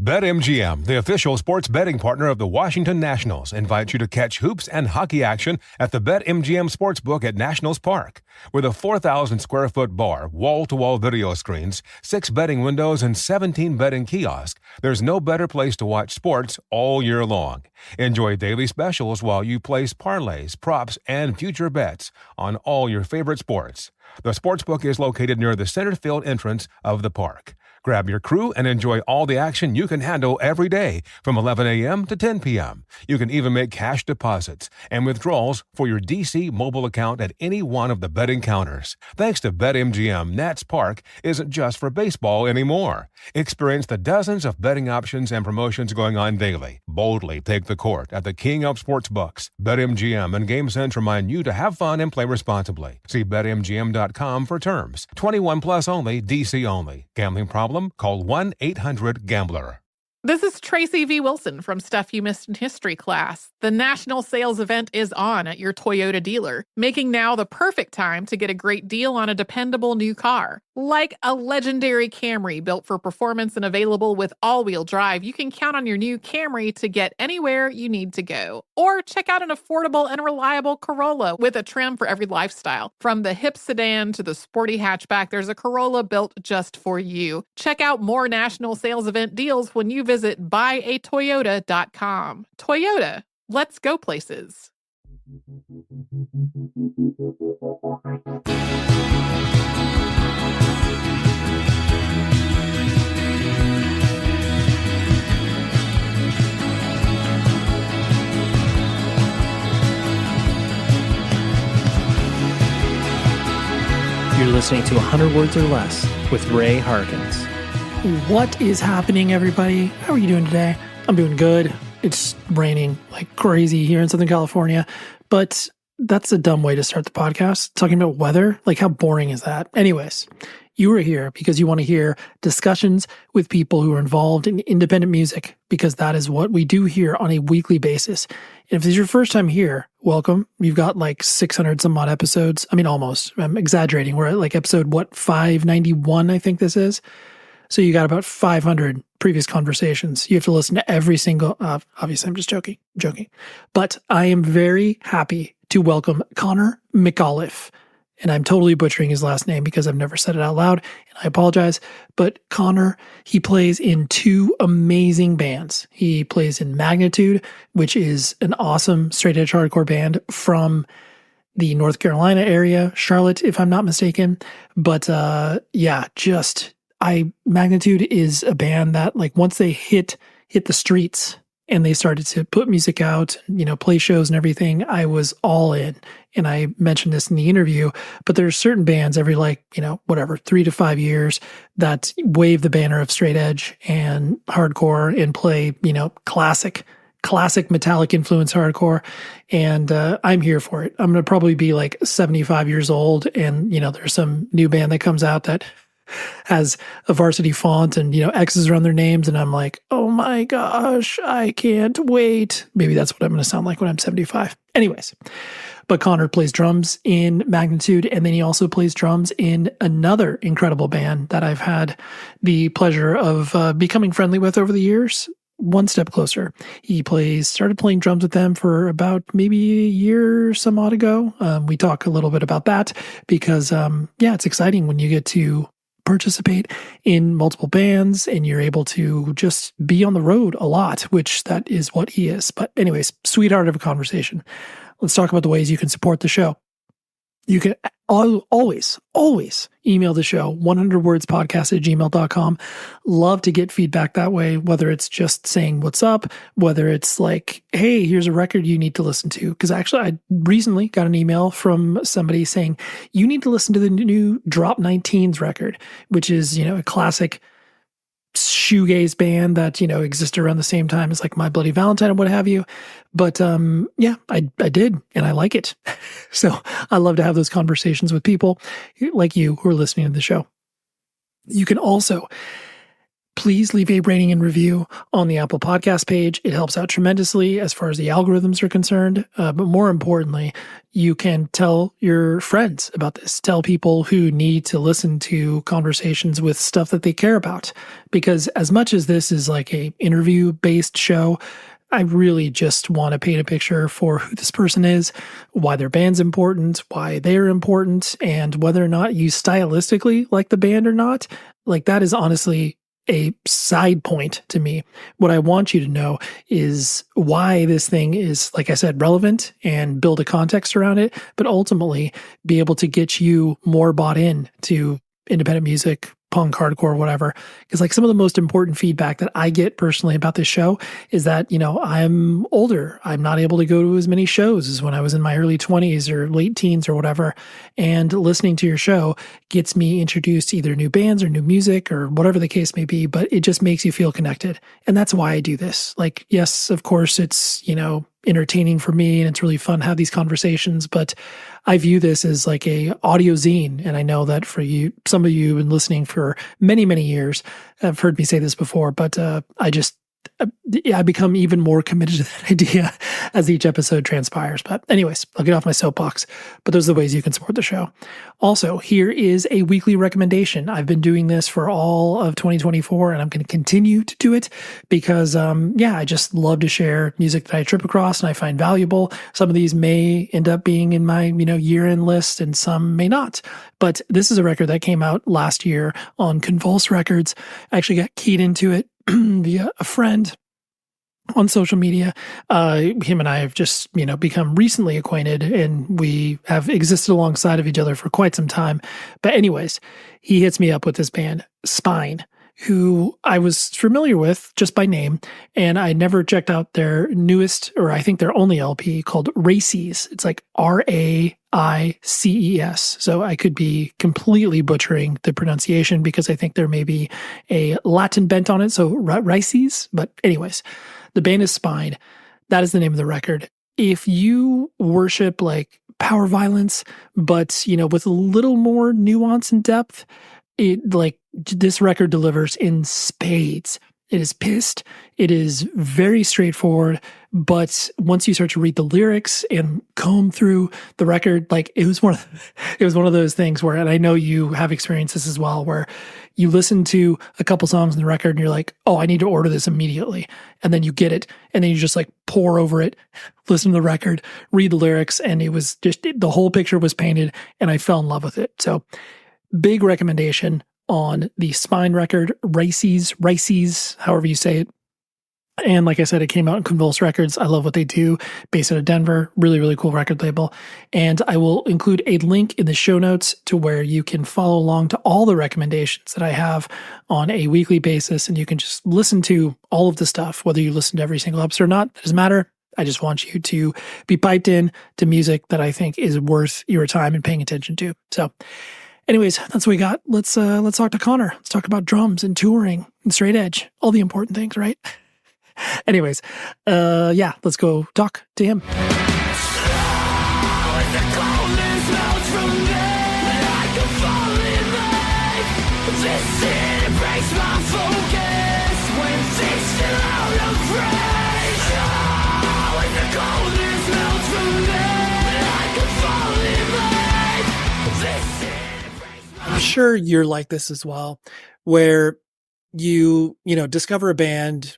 BetMGM, the official sports betting partner of the Washington Nationals, invites you to catch hoops and hockey action at the BetMGM Sportsbook at Nationals Park. With a 4,000-square-foot bar, wall-to-wall video screens, 6 betting windows, and 17 betting kiosks, there's no better place to watch sports all year long. Enjoy daily specials while you place parlays, props, and future bets on all your favorite sports. The Sportsbook is located near the center field entrance of the park. Grab your crew and enjoy all the action you can handle every day from 11 a.m. to 10 p.m. You can even make cash deposits and withdrawals for your DC mobile account at any one of the betting counters. Thanks to BetMGM, Nats Park isn't just for baseball anymore. Experience the dozens of betting options and promotions going on daily. Boldly take the court at the king of sportsbooks. BetMGM and GameSense remind you to have fun and play responsibly. See BetMGM.com for terms. 21 plus only, DC only. Gambling problem? Call 1-800-GAMBLER. This is Tracy V. Wilson from Stuff You Missed in History class. The national sales event is on at your Toyota dealer, making now the perfect time to get a great deal on a dependable new car. Like a legendary Camry built for performance and available with all-wheel drive, you can count on your new Camry to get anywhere you need to go. Or check out an affordable and reliable Corolla with a trim for every lifestyle. From the hip sedan to the sporty hatchback, there's a Corolla built just for you. Check out more national sales event deals when you visit buyatoyota.com. Toyota, let's go places. You're listening to 100 Words or Less with Ray Harkins. What is happening, everybody? How are you doing today? I'm doing good. It's raining like crazy here in Southern California, but that's a dumb way to start the podcast. Talking about weather, like how boring is that? Anyways, you are here because you want to hear discussions with people who are involved in independent music, because that is what we do here on a weekly basis. And if this is your first time here, welcome. You've got like 600 some odd episodes. I mean, almost. I'm exaggerating. We're at like episode, 591, I think this is. So you got about 500 previous conversations. You have to listen to every single, obviously I'm just joking. But I am very happy to welcome Connor McAuliffe. And I'm totally butchering his last name because I've never said it out loud, and I apologize. But Connor, he plays in 2 amazing bands. He plays in Magnitude, which is an awesome straight edge hardcore band from the North Carolina area, Charlotte, if I'm not mistaken. But Magnitude is a band that, like, once they hit the streets and they started to put music out, play shows and everything, I was all in. And I mentioned this in the interview, but there's certain bands every 3 to 5 years that wave the banner of straight edge and hardcore and play, classic metallic influence hardcore. And I'm here for it. I'm going to probably be like 75 years old. And, there's some new band that comes out that has a varsity font and, X's around their names. And I'm like, oh my gosh, I can't wait. Maybe that's what I'm going to sound like when I'm 75. Anyways, but Connor plays drums in Magnitude, and then he also plays drums in another incredible band that I've had the pleasure of becoming friendly with over the years. One step closer. He started playing drums with them for about maybe a year some odd ago. We talk a little bit about that because, it's exciting when you get to participate in multiple bands and you're able to just be on the road a lot, which that is what he is. But anyways, sweetheart of a conversation. Let's talk about the ways you can support the show. You can always email the show, 100wordspodcast@gmail.com. Love to get feedback that way, whether it's just saying what's up, whether it's like, hey, here's a record you need to listen to. Because actually, I recently got an email from somebody saying, you need to listen to the new Drop 19's record, which is, a classic shoegaze band that, existed around the same time as like My Bloody Valentine and what have you. But I did, and I like it. So I love to have those conversations with people like you who are listening to the show. You can also please leave a rating and review on the Apple Podcast page. It helps out tremendously as far as the algorithms are concerned. But more importantly, you can tell your friends about this. Tell people who need to listen to conversations with stuff that they care about. Because as much as this is like a interview-based show, I really just want to paint a picture for who this person is, why their band's important, why they're important, and whether or not you stylistically like the band or not. Like, that is honestly a side point to me. What I want you to know is why this thing is, like I said, relevant, and build a context around it, but ultimately be able to get you more bought in to independent music, punk, hardcore, whatever. Because like some of the most important feedback that I get personally about this show is that, I'm older. I'm not able to go to as many shows as when I was in my early 20s or late teens or whatever. And listening to your show gets me introduced to either new bands or new music or whatever the case may be, but it just makes you feel connected. And that's why I do this. Like, yes, of course, it's, entertaining for me, and it's really fun to have these conversations, but I view this as like a audio zine. And I know that for you, some of you have been listening for many, many years, have heard me say this before, but I become even more committed to that idea as each episode transpires. But anyways, I'll get off my soapbox, but those are the ways you can support the show. Also, here is a weekly recommendation. I've been doing this for all of 2024, and I'm going to continue to do it because, I just love to share music that I trip across and I find valuable. Some of these may end up being in my, year-end list, and some may not. But this is a record that came out last year on Convulse Records. I actually got keyed into it via a friend on social media. Him and I have just, become recently acquainted, and we have existed alongside of each other for quite some time. But anyways, he hits me up with this band, Spine, who I was familiar with just by name, and I never checked out their newest, or I think their only LP, called Races. It's like RAICES. So I could be completely butchering the pronunciation because I think there may be a Latin bent on it. So Races. But anyways, the band is Spine. That is the name of the record. If you worship like power violence, but, with a little more nuance and depth, this record delivers in spades. It is pissed. It is very straightforward. But once you start to read the lyrics and comb through the record, it was one of those things where, and I know you have experienced this as well, where you listen to a couple songs in the record and you're like, oh, I need to order this immediately. And then you get it. And then you just pour over it, listen to the record, read the lyrics. And it was just, the whole picture was painted, and I fell in love with it. So big recommendation on the Spine record, Races, however you say it. And like I said, it came out in Convulse Records. I love what they do, based out of Denver. Really, really cool record label. And I will include a link in the show notes to where you can follow along to all the recommendations that I have on a weekly basis. And you can just listen to all of the stuff, whether you listen to every single episode or not. It doesn't matter. I just want you to be piped in to music that I think is worth your time and paying attention to. So anyways, that's what we got. Let's talk to Connor. Let's talk about drums and touring and straight edge. All the important things, right? Anyways, let's go talk to him. I'm sure you're like this as well, where you discover a band,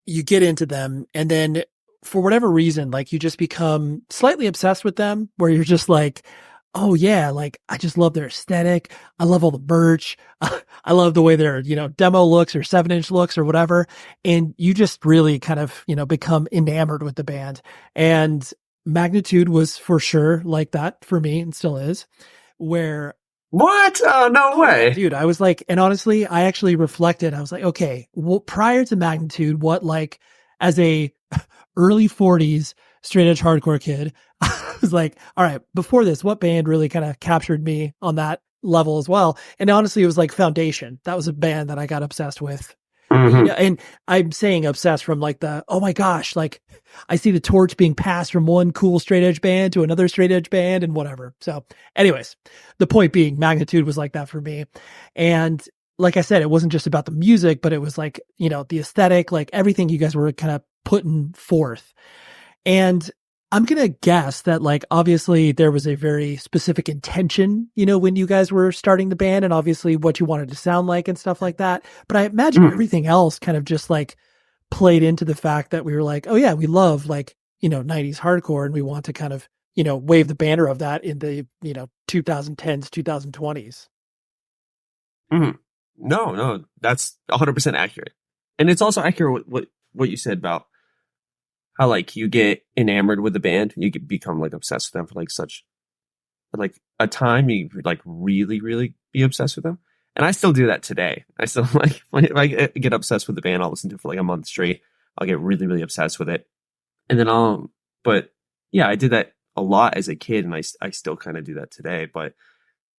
you get into them, and then for whatever reason, you just become slightly obsessed with them, where you're just like, oh yeah, I just love their aesthetic. I love all the merch. I love the way their, demo looks or 7-inch looks or whatever. And you just really kind of, become enamored with the band. And Magnitude was for sure like that for me, and still is, where what? Oh, no way. Dude, I was like, and honestly, I actually reflected. I was like, okay, well, prior to Magnitude, what, as a early 40s straight edge hardcore kid, I was like, all right, before this, what band really kind of captured me on that level as well? And honestly, it was Foundation. That was a band that I got obsessed with. Mm-hmm. Yeah, and I'm saying obsessed from oh my gosh, I see the torch being passed from one cool straight edge band to another straight edge band and whatever. So anyways, the point being, Magnitude was like that for me. And like I said, it wasn't just about the music, but it was like, the aesthetic, like everything you guys were kind of putting forth. And I'm going to guess that, like, obviously there was a very specific intention, when you guys were starting the band, and obviously what you wanted to sound like and stuff like that. But I imagine everything else kind of just like played into the fact that we were like, oh yeah, we love like, 90s hardcore, and we want to kind of, wave the banner of that in the, 2010s, 2020s. No, that's 100% accurate. And it's also accurate what you said about how like you get enamored with the band, you could become like obsessed with them for like such like a time, you like really, really be obsessed with them. And I still do that today. I still like if I get obsessed with the band, I'll listen to it for like a month straight. I'll get really, really obsessed with it. And then but yeah, I did that a lot as a kid, and I still kind of do that today. But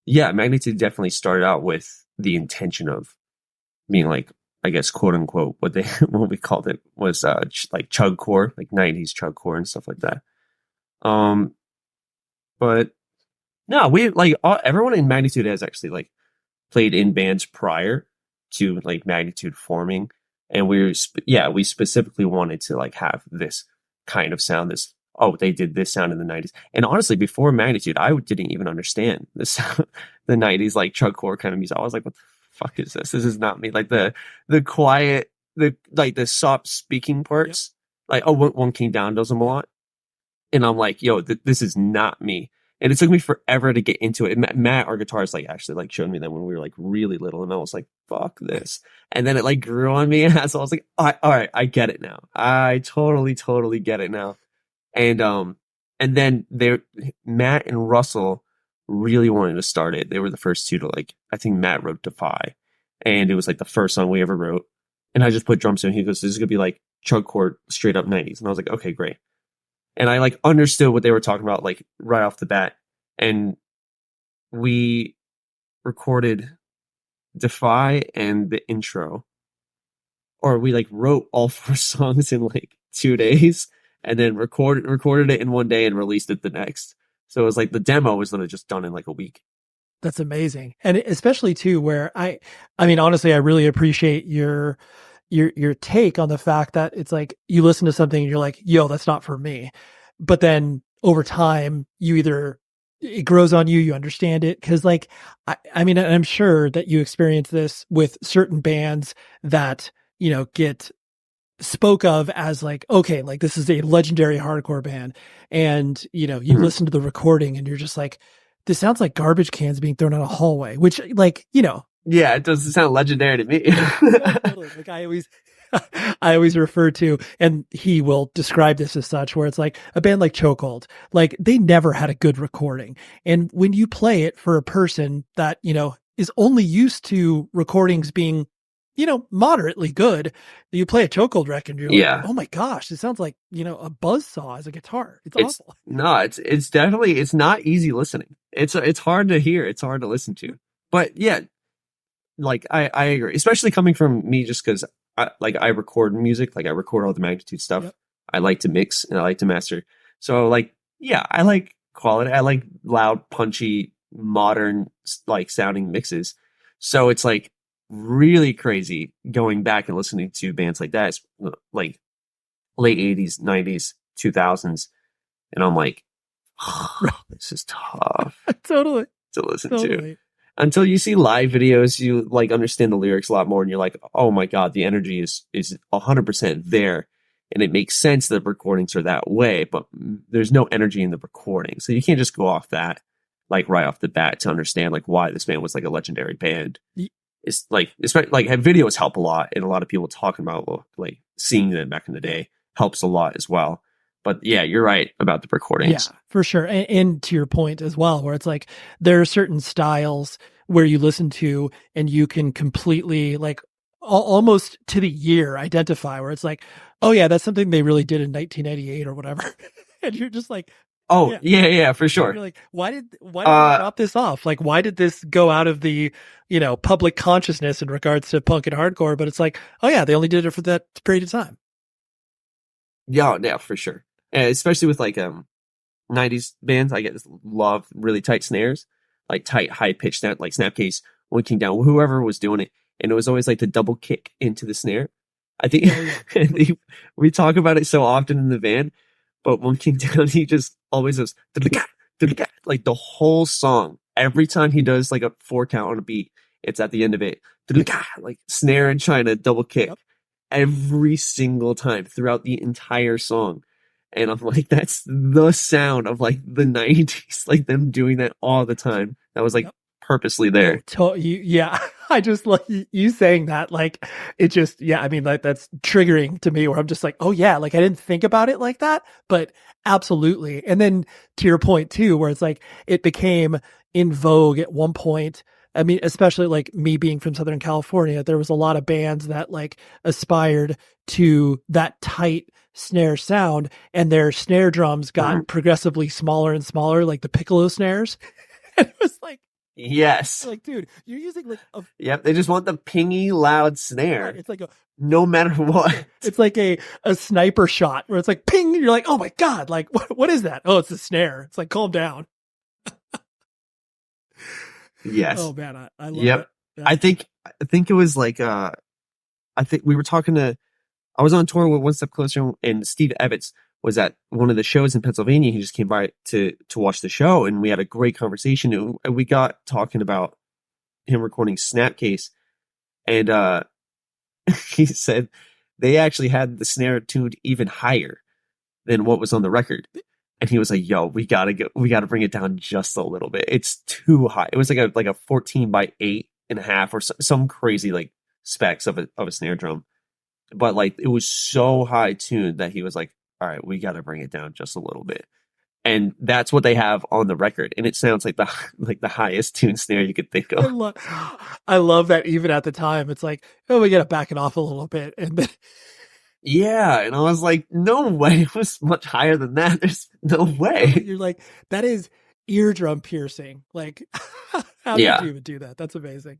yeah, Magnitude definitely started out with the intention of being like, I guess, quote unquote, what we called it was like chugcore, like 90s chugcore and stuff like that. But no, we like everyone in Magnitude has actually like played in bands prior to like Magnitude forming, and we specifically wanted to like have this kind of sound. They did this sound in the 90s, and honestly, before Magnitude, I didn't even understand this the 90s like chugcore kind of music. I was like, what the fuck is this? This is not me. Like the quiet, the soft speaking parts. Yep. Like, One King Down does them a lot. And I'm like, yo, this is not me. And it took me forever to get into it. Matt, our guitarist, like actually like showed me that when we were like really little, and I was like, fuck this. And then it like grew on me. And so I was like, all right, I get it now. I totally get it now. And then Matt and Russell really wanted to start it. They were the first two to like, I think Matt wrote Defy, and it was like the first song we ever wrote. And I just put drums in. He goes, this is going to be like chugcore straight up 90s. And I was like, okay, great. And I like understood what they were talking about, like right off the bat. And we recorded Defy and the intro, or we like wrote all 4 songs in like 2 days, and then recorded it in 1 day and released it the next. So it was like the demo was literally just done in like a week. That's amazing. And especially too, where I mean, honestly, I really appreciate your take on the fact that it's like you listen to something and you're like, yo, that's not for me. But then over time, it grows on you, you understand it. Cause like, I mean, I'm sure that you experience this with certain bands that, get spoke of as like, okay, like this is a legendary hardcore band. And, you listen to the recording and you're just like, this sounds like garbage cans being thrown out a hallway, which like, yeah, it doesn't sound legendary to me. Totally. Like I always refer to, and he will describe this as such, where it's like a band like Chokehold, like they never had a good recording. And when you play it for a person that, is only used to recordings being, moderately good, you play a Chokehold record and you're like, oh my gosh, it sounds like, a buzzsaw as a guitar. It's awful. No, it's definitely, it's not easy listening. It's hard to hear. It's hard to listen to. But yeah, like I agree, especially coming from me, just because I record music, like I record all the Magnitude stuff. Yep. I like to mix and I like to master. So like, yeah, I like quality. I like loud, punchy, modern like sounding mixes. So it's like really crazy going back and listening to bands like that. It's like late 80s, 90s, 2000s. And I'm like, this is tough. Totally. To listen to. Until you see live videos, you like understand the lyrics a lot more, and you're like, oh my God, the energy is 100% there. And it makes sense that recordings are that way, but there's no energy in the recording. So you can't just go off that, like right off the bat, to understand like why this band was like a legendary band. It's like videos help a lot, and a lot of people talking about like seeing them back in the day helps a lot as well. But yeah, you're right about the recordings. Yeah, for sure. And to your point as well, where it's like there are certain styles where you listen to and you can completely like almost to the year identify, where it's like, oh yeah, that's something they really did in 1998 or whatever. And you're just like, oh yeah, for sure. You're like, why did they drop this off? Like, why did this go out of the, public consciousness in regards to punk and hardcore? But it's like, oh yeah, they only did it for that period of time. Yeah, for sure. And especially with like 90s bands, I love really tight snares, like tight high pitched snap, like Snapcase, One King Down, whoever was doing it. and it was always like the double kick into the snare. I think we talk about it so often in the van, but when King Down, he just always goes like the whole song. Every time he does like a 4 count on a beat, it's at the end of it, like snare and China double kick every single time throughout the entire song. And I'm like, that's the sound of like the 90s, like them doing that all the time. That was like purposely there. Yeah. I just like you saying that, like, it just, yeah, I mean, like, that's triggering to me where I'm just like, oh yeah, like I didn't think about it like that, but absolutely. And then to your point too, where it's like, it became in vogue at one point. I mean, especially like me being from Southern California, there was a lot of bands that like aspired to that tight snare sound, and their snare drums got progressively smaller and smaller, like the piccolo snares. And it was like, yes, like, dude, you're using like a, yep, they just want the pingy loud snare. It's like a, no matter what. It's like a sniper shot where it's like ping, and you're like, oh my god, like what is that? Oh, it's a snare. It's like, calm down. Yes. Oh man, I love it. Yeah. I think it was like I think we were talking to, I was on tour with One Step Closer, and Steve Evans was at one of the shows in Pennsylvania. He just came by to watch the show, and we had a great conversation. And we got talking about him recording Snapcase, and he said they actually had the snare tuned even higher than what was on the record. And he was like, "Yo, we gotta bring it down just a little bit. It's too high." It was like a 14 by 8.5 or some crazy like specs of a snare drum, but like it was so high tuned that he was like, "All right, we gotta bring it down just a little bit." And that's what they have on the record, and it sounds like the highest tuned snare you could think of. I love that. Even at the time, it's like, oh, we gotta back it off a little bit, and then. Yeah, and I was like, no way, it was much higher than that. There's no way. You're like, that is eardrum piercing. Like, how did you even do that? That's amazing.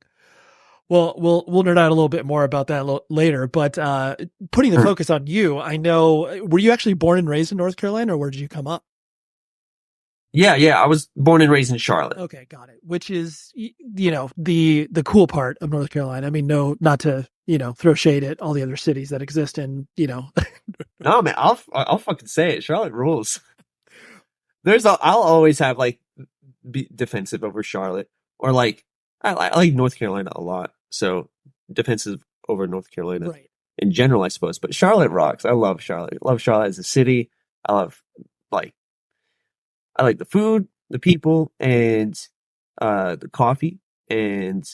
Well, we'll nerd out a little bit more about that later, but putting the focus on you, I know, were you actually born and raised in North Carolina, or where did you come up? Yeah, I was born and raised in Charlotte. Okay, got it. Which is, you know, the cool part of North Carolina. I mean, no, not to, you know, throw shade at all the other cities that exist in, you know. No, man, I'll fucking say it. Charlotte rules. I'll always have like be defensive over Charlotte, or like I like North Carolina a lot, so defensive over North Carolina in general, I suppose. But Charlotte rocks. I love Charlotte. I love Charlotte as a city. I like the food, the people, and the coffee, and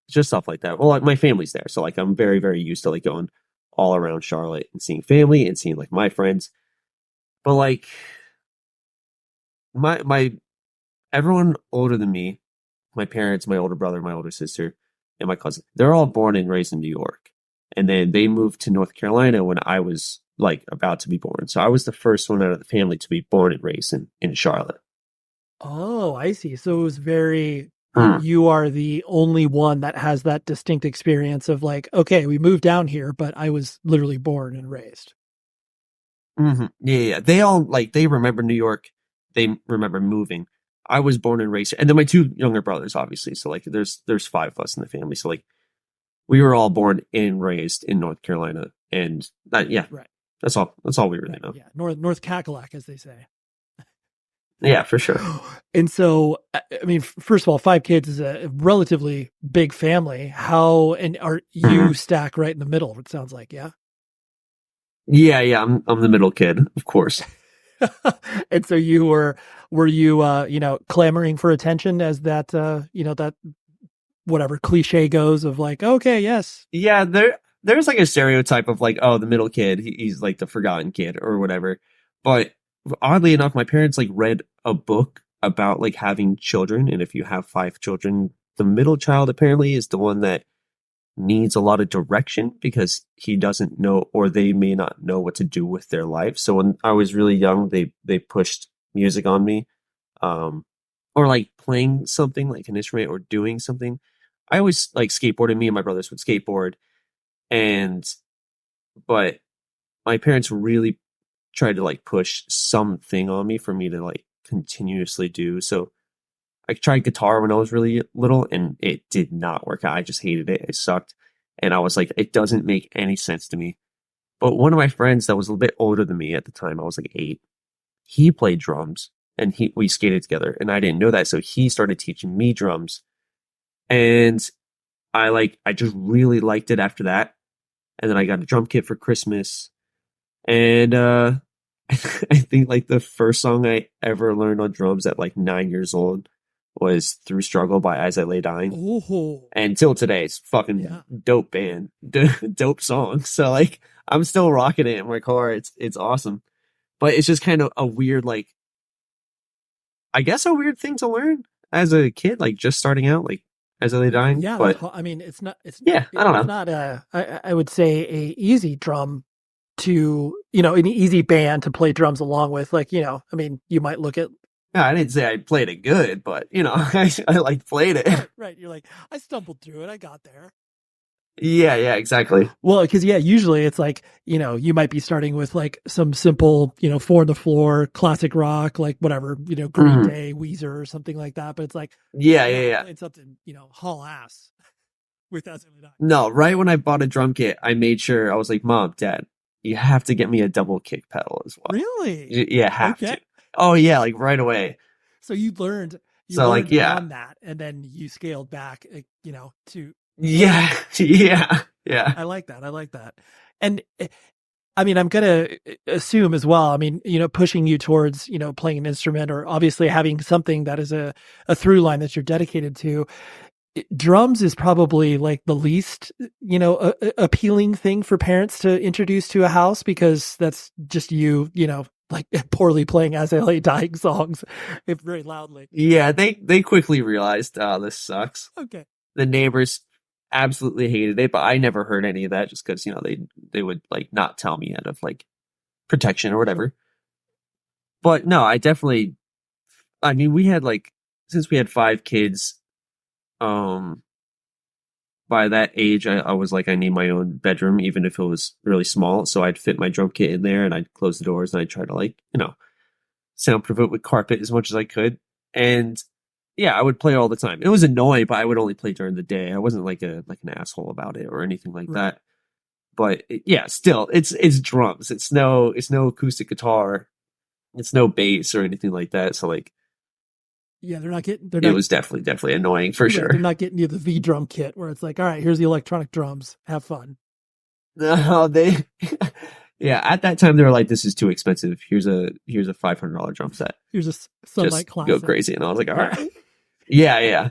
just stuff like that. Well, like, my family's there, so like I'm very, very used to like going all around Charlotte and seeing family and seeing like my friends. But like my everyone older than me, my parents, my older brother, my older sister, and my cousin, they're all born and raised in New York, and then they moved to North Carolina when I was like about to be born. So I was the first one out of the family to be born and raised in Charlotte. Oh, I see. So it was very, you are the only one that has that distinct experience of like, okay, we moved down here, but I was literally born and raised. Mm-hmm. Yeah. They all like, they remember New York. They remember moving. I was born and raised, and then my 2 younger brothers, obviously. So like there's 5 of us in the family. So like we were all born and raised in North Carolina, and right. That's all we really know. Yeah. North Cackalack, as they say. Yeah, for sure. And so, I mean, first of all, 5 kids is a relatively big family. And are you stack right in the middle? It sounds like, yeah. Yeah. I'm the middle kid, of course. And so you were you, you know, clamoring for attention as that, you know, that whatever cliche goes of like, okay, yes. Yeah. There's like a stereotype of like, oh, the middle kid, he's like the forgotten kid or whatever. But oddly enough, my parents like read a book about like having children. And if you have 5 children, the middle child apparently is the one that needs a lot of direction because he doesn't know, or they may not know what to do with their life. So when I was really young, they pushed music on me, or like playing something like an instrument or doing something. I always like skateboarded. Me and my brothers would skateboard. But my parents really tried to like push something on me for me to like continuously do. So I tried guitar when I was really little, and it did not work out. I just hated it. It sucked. And I was like, it doesn't make any sense to me. But one of my friends that was a little bit older than me at the time, I was like 8, he played drums, and we skated together, and I didn't know that. So he started teaching me drums, and I just really liked it after that. And then I got a drum kit for Christmas, and I think like the first song I ever learned on drums at like 9 years old was Through Struggle by As I Lay Dying. Ooh. And till today, it's fucking dope band, dope song. So like, I'm still rocking it in my car. It's awesome. But it's just kind of a weird, like, I guess a weird thing to learn as a kid, like just starting out, like As I Lay Dying. Yeah, but I mean, it's not. I don't know. It's not I would say a easy drum to, an easy band to play drums along with. Like, I mean, you might look at. Yeah, I didn't say I played it good, but I like played it. Right, you're like, I stumbled through it. I got there. Yeah, exactly. Well, because usually it's like, you might be starting with like some simple, 4 on the floor, classic rock, like whatever, Green Day, Weezer, or something like that. But it's like, yeah. It's something, haul ass with As I Lay Dying. No, right when I bought a drum kit, I made sure I was like, Mom, Dad, you have to get me a double kick pedal as well. Really? Yeah, have to. Oh yeah, like right away. So you learned. On that, and then you scaled back, to. Yeah. I like that. And I mean, I'm going to assume as well, I mean, pushing you towards, playing an instrument or obviously having something that is a through line that you're dedicated to. Drums is probably like the least, appealing thing for parents to introduce to a house, because that's just like poorly playing As I Lay Dying songs very loudly. Yeah, they quickly realized, this sucks. Okay. The neighbors absolutely hated it, but I never heard any of that just because, they would like not tell me out of like protection or whatever. But no, I mean, we had like, since we had 5 kids, by that age, I was like, I need my own bedroom, even if it was really small. So I'd fit my drum kit in there, and I'd close the doors, and I'd try to like, soundproof it with carpet as much as I could. And yeah, I would play all the time. It was annoying, but I would only play during the day. I wasn't like an asshole about it or anything like that. But still, it's drums. It's no acoustic guitar. It's no bass or anything like that. So like, yeah, it was definitely annoying for sure. They're not getting you the V drum kit where it's like, all right, here's the electronic drums. Have fun. No, yeah, at that time they were like, this is too expensive. Here's a $500 drum set. Here's a Sunlight Just Classic. Go crazy. And I was like, all right. Yeah.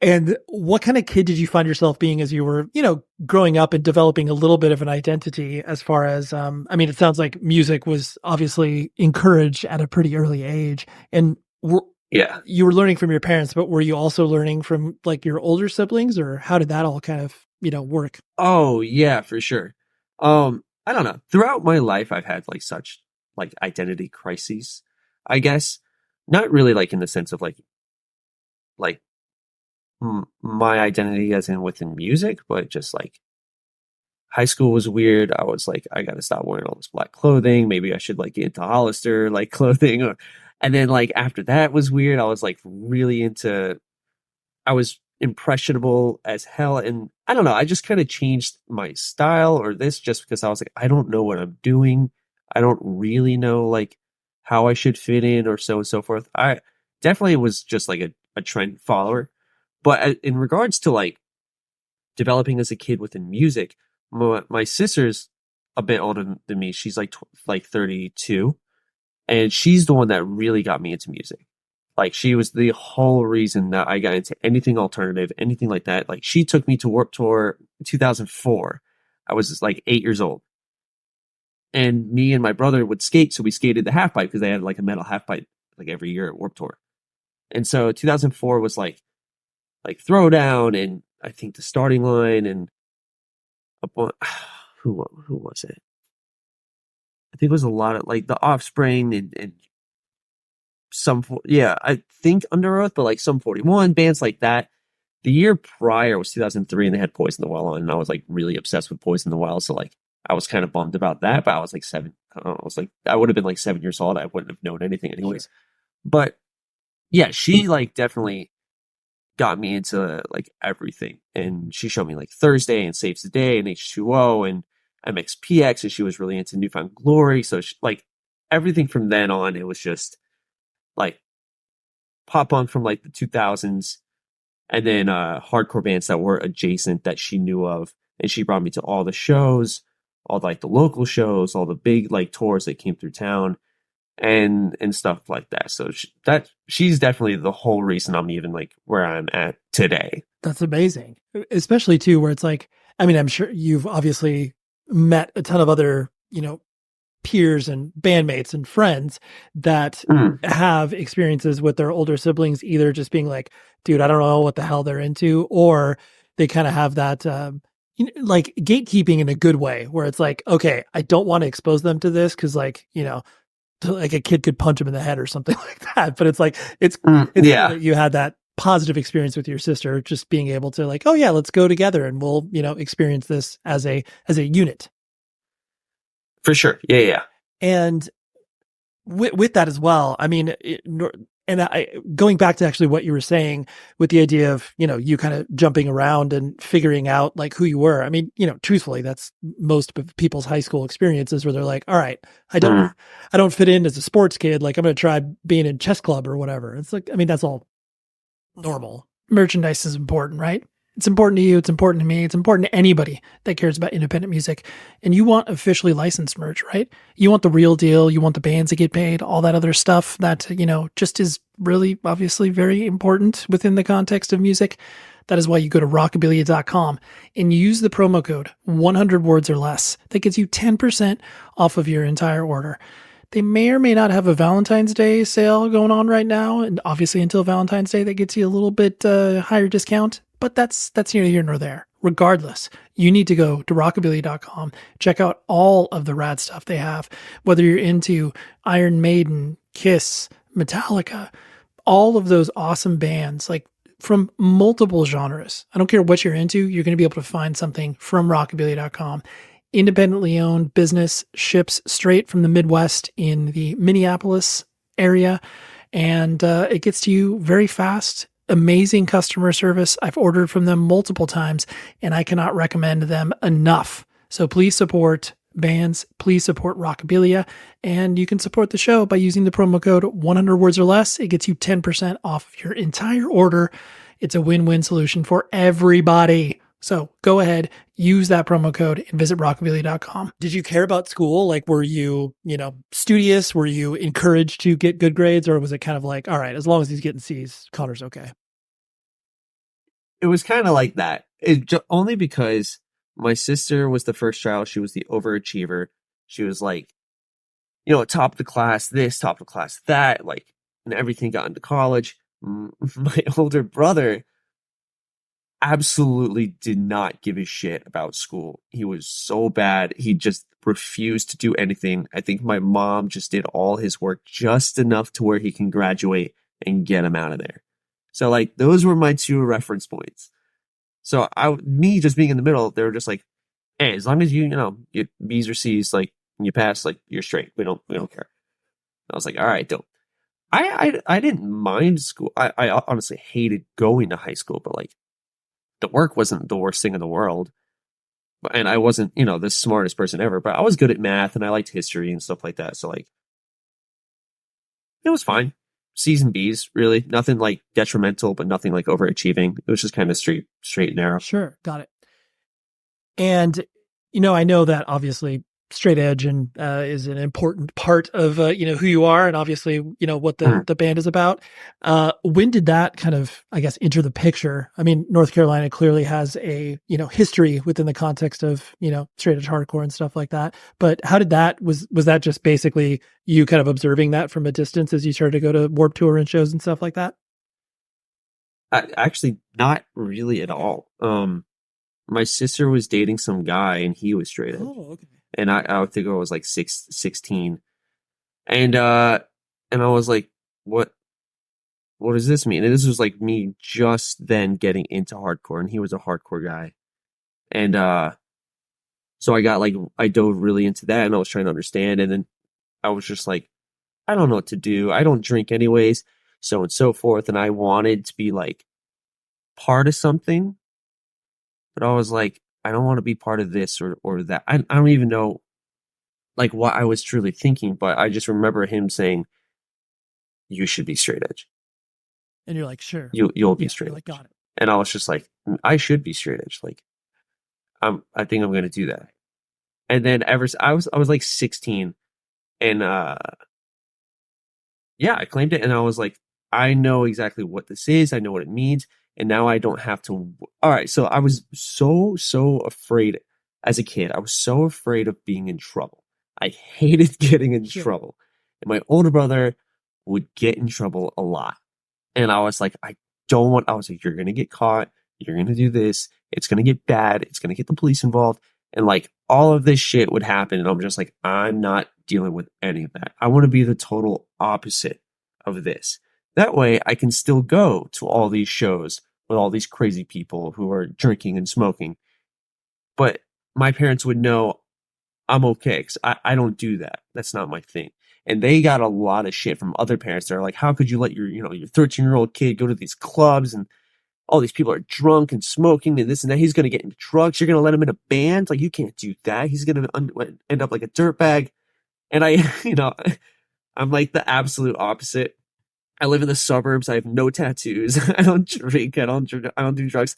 And what kind of kid did you find yourself being as you were, growing up and developing a little bit of an identity as far as, I mean, it sounds like music was obviously encouraged at a pretty early age. And you were learning from your parents, but were you also learning from like your older siblings, or how did that all kind of, work? Oh yeah, for sure. I don't know. Throughout my life, I've had like such like identity crises, I guess. Not really like in the sense of like my identity as in within music, but just like high school was weird. I was like, I got to stop wearing all this black clothing. Maybe I should like get into Hollister like clothing, and then like after that was weird. I was like really I was impressionable as hell. And I don't know, I just kind of changed my style or this just because I was like, I don't know what I'm doing. I don't really know like how I should fit in or so and so forth. I definitely was just like a trend follower. But in regards to like developing as a kid within music, my sister's a bit older than me. She's like 32. And she's the one that really got me into music. Like she was the whole reason that I got into anything alternative, anything like that. Like she took me to Warped Tour in 2004. I was just like 8 years old. And me and my brother would skate. So we skated the half pipe because they had like a metal half pipe like every year at Warped Tour. And so 2004 was like Throwdown and I think the Starting Line and who was it? I think it was a lot of like the Offspring and I think Under Oath, but like Sum 41, bands like that. The year prior was 2003 and they had Poison the Well on, and I was like really obsessed with Poison the Well. So like I was kind of bummed about that, but I was like 7. I don't know. I would have been like 7 years old. I wouldn't have known anything anyways. But yeah, she like definitely got me into like everything. And she showed me like Thursday and Saves the Day and H2O and MXPX, and she was really into Newfound Glory. So she, like everything from then on, it was just like pop punk from like the 2000s, and then hardcore bands that were adjacent that she knew of. And she brought me to all the shows, all like the local shows, all the big like tours that came through town, and stuff like that. So she's definitely the whole reason I'm even like where I'm at today. That's amazing. Especially too, where it's like, I mean, I'm sure you've obviously met a ton of other, peers and bandmates and friends that have experiences with their older siblings, either just being like, dude, I don't know what the hell they're into, or they kind of have that, like gatekeeping in a good way, where it's like, okay, I don't want to expose them to this because like, like a kid could punch him in the head or something like that. But it's like, it's yeah. Cool that you had that positive experience with your sister, just being able to like, oh yeah, let's go together and we'll, experience this as a unit. For sure. Yeah. And with that as well, I mean, going back to actually what you were saying with the idea of, you kind of jumping around and figuring out like who you were. I mean, truthfully, that's most people's high school experiences where they're like, all right, I don't fit in as a sports kid. Like I'm going to try being in chess club or whatever. It's like, I mean, that's all normal. Merchandise is important, right? It's important to you. It's important to me. It's important to anybody that cares about independent music. And you want officially licensed merch, right? You want the real deal. You want the bands that get paid, all that other stuff that, just is really obviously very important within the context of music. That is why you go to rockabilia.com and use the promo code 100 words or less. That gets you 10% off of your entire order. They may or may not have a Valentine's Day sale going on right now. And obviously until Valentine's Day, that gets you a little bit higher discount. But that's neither here nor there. Regardless, you need to go to rockabilia.com, check out all of the rad stuff they have, whether you're into Iron Maiden, Kiss, Metallica, all of those awesome bands, like from multiple genres. I don't care what you're into, you're going to be able to find something from rockabilia.com. Independently owned business, ships straight from the Midwest in the Minneapolis area, and it gets to you very fast. Amazing customer service. I've ordered from them multiple times and I cannot recommend them enough. So please support bands, please support Rockabilia, and you can support the show by using the promo code 100 words or less. It gets you 10% off of your entire order. It's a win-win solution for everybody. So go ahead, use that promo code and visit rockabilia.com. Did you care about school? Like, were you, studious? Were you encouraged to get good grades? Or was it kind of like, all right, as long as he's getting C's, Connor's okay? It was kind of like that. Only because my sister was the first child. She was the overachiever. She was like, top of the class, this, top of the class, that, like, and everything got into college. My older brother absolutely did not give a shit about school. He was so bad. He just refused to do anything. I think my mom just did all his work just enough to where he can graduate and get him out of there. So like those were my two reference points. So me just being in the middle, they were just like, hey, as long as you get B's or C's, like you pass, like you're straight. We don't care. I was like, all right, dope. I didn't mind school. I honestly hated going to high school, but like the work wasn't the worst thing in the world. And I wasn't, the smartest person ever, but I was good at math and I liked history and stuff like that. So like, it was fine. C's and B's, really. Nothing like detrimental, but nothing like overachieving. It was just kind of straight and narrow. Sure. Got it. And, I know that obviously straight edge and is an important part of, who you are and obviously, what the band is about. When did that kind of, I guess, enter the picture? I mean, North Carolina clearly has a, history within the context of, straight edge hardcore and stuff like that. But how did that, was that just basically you kind of observing that from a distance as you started to go to Warped Tour and shows and stuff like that? Actually, not really at all. My sister was dating some guy and he was straight edge. Oh, okay. And I think I was like 16. And I was like, what does this mean? And this was like me just then getting into hardcore, and he was a hardcore guy. And so I dove really into that, and I was trying to understand. And then I was just like, I don't know what to do. I don't drink anyways. so on and so forth. And I wanted to be like part of something, but I was like, I don't want to be part of this or that. I don't even know like what I was truly thinking, but I just remember him saying, you should be straight edge. And you're like, sure. You'll be straight edge. Like, got it. And I was just like, I should be straight edge. Like, I think I'm going to do that. And then I was like 16 and, yeah, I claimed it. And I was like, I know exactly what this is. I know what it means. And now I don't have to. All right. So I was so afraid as a kid. I was so afraid of being in trouble. I hated getting in trouble. And my older brother would get in trouble a lot. And I was like, I was like, you're going to get caught. You're going to do this. It's going to get bad. It's going to get the police involved. And like all of this shit would happen. And I'm just like, I'm not dealing with any of that. I want to be the total opposite of this. That way I can still go to all these shows with all these crazy people who are drinking and smoking. But my parents would know I'm okay because I don't do that. That's not my thing. And they got a lot of shit from other parents. They're like, how could you let your 13-year-old kid go to these clubs and all these people are drunk and smoking and this and that. He's going to get into drugs. You're going to let him in a band? Like, you can't do that. He's going to end up like a dirtbag. And I'm like the absolute opposite. I live in the suburbs. I have no tattoos. I don't drink. I don't do drugs.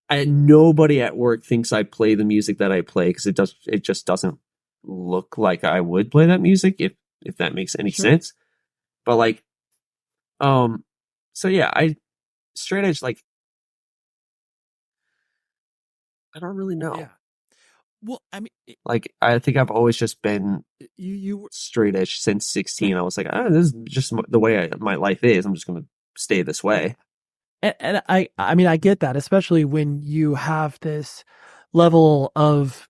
Nobody at work thinks I play the music that I play because it just doesn't look like I would play that music if that makes any sense. But like, so yeah, straight edge, like, I don't really know. Yeah. Well, I mean, like, I think I've always just been you straight edge since 16. I was like, this is just the way my life is. I'm just going to stay this way. And I mean, I get that, especially when you have this level of,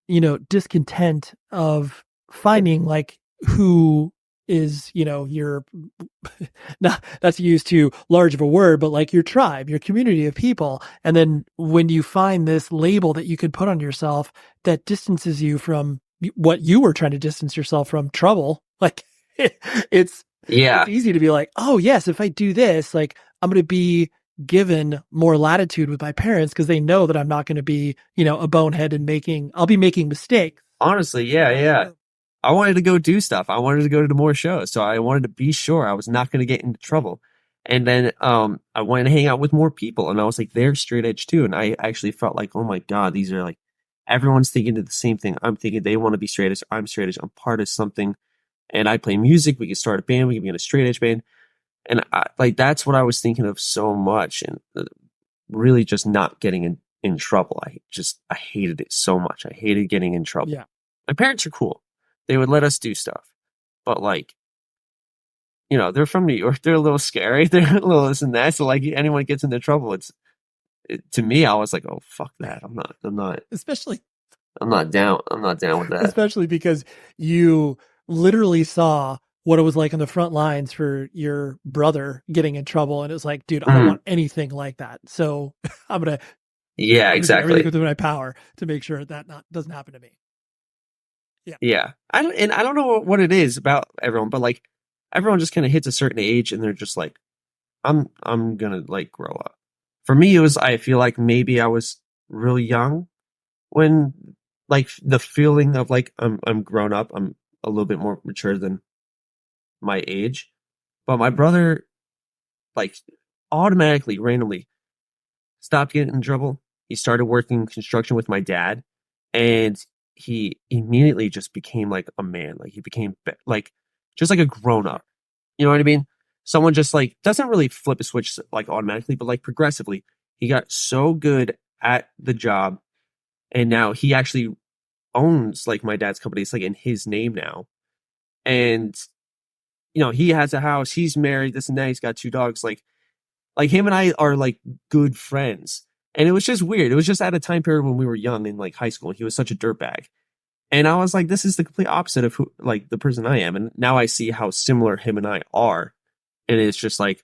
discontent of finding like who is, your, not that's used too large of a word, but like your tribe, your community of people. And then when you find this label that you could put on yourself that distances you from what you were trying to distance yourself from, trouble, like it's easy to be like, oh yes, if I do this, like I'm going to be given more latitude with my parents because they know that I'm not going to be, a bonehead and I'll be making mistakes. Honestly, yeah. I wanted to go do stuff. I wanted to go to more shows. So I wanted to be sure I was not going to get into trouble. And then I wanted to hang out with more people. And I was like, they're straight edge too. And I actually felt like, oh my God, these are like, everyone's thinking of the same thing. I'm thinking they want to be straight edge. I'm straight edge. I'm part of something. And I play music. We can start a band. We can be in a straight edge band. And that's what I was thinking of so much. And really just not getting in trouble. I hated it so much. I hated getting in trouble. Yeah. My parents are cool. They would let us do stuff, but like, they're from New York. They're a little scary. They're a little this and that. So like anyone gets into trouble, to me, I was like, oh, fuck that. I'm not down. I'm not down with that. Especially because you literally saw what it was like on the front lines for your brother getting in trouble. And it was like, dude, I don't want anything like that. So I'm going to, exactly. Everything within my power to make sure that doesn't happen to me. Yeah. I don't know what it is about everyone, but like everyone just kind of hits a certain age and they're just like, I'm going to like grow up. For me, I feel like maybe I was really young when like the feeling of like, I'm grown up. I'm a little bit more mature than my age, but my brother like automatically, randomly stopped getting in trouble. He started working construction with my dad and he immediately just became like a man. Like he became like just like a grown up. You know what I mean? Someone just like doesn't really flip a switch like automatically, but like progressively, he got so good at the job, and now he actually owns like my dad's company. It's like in his name now, and he has a house. He's married. This and that. He's got 2 dogs. Like him and I are like good friends. And it was just weird. It was just at a time period when we were young in like high school. And he was such a dirtbag. And I was like, this is the complete opposite of who, like the person I am. And now I see how similar him and I are. And it's just like,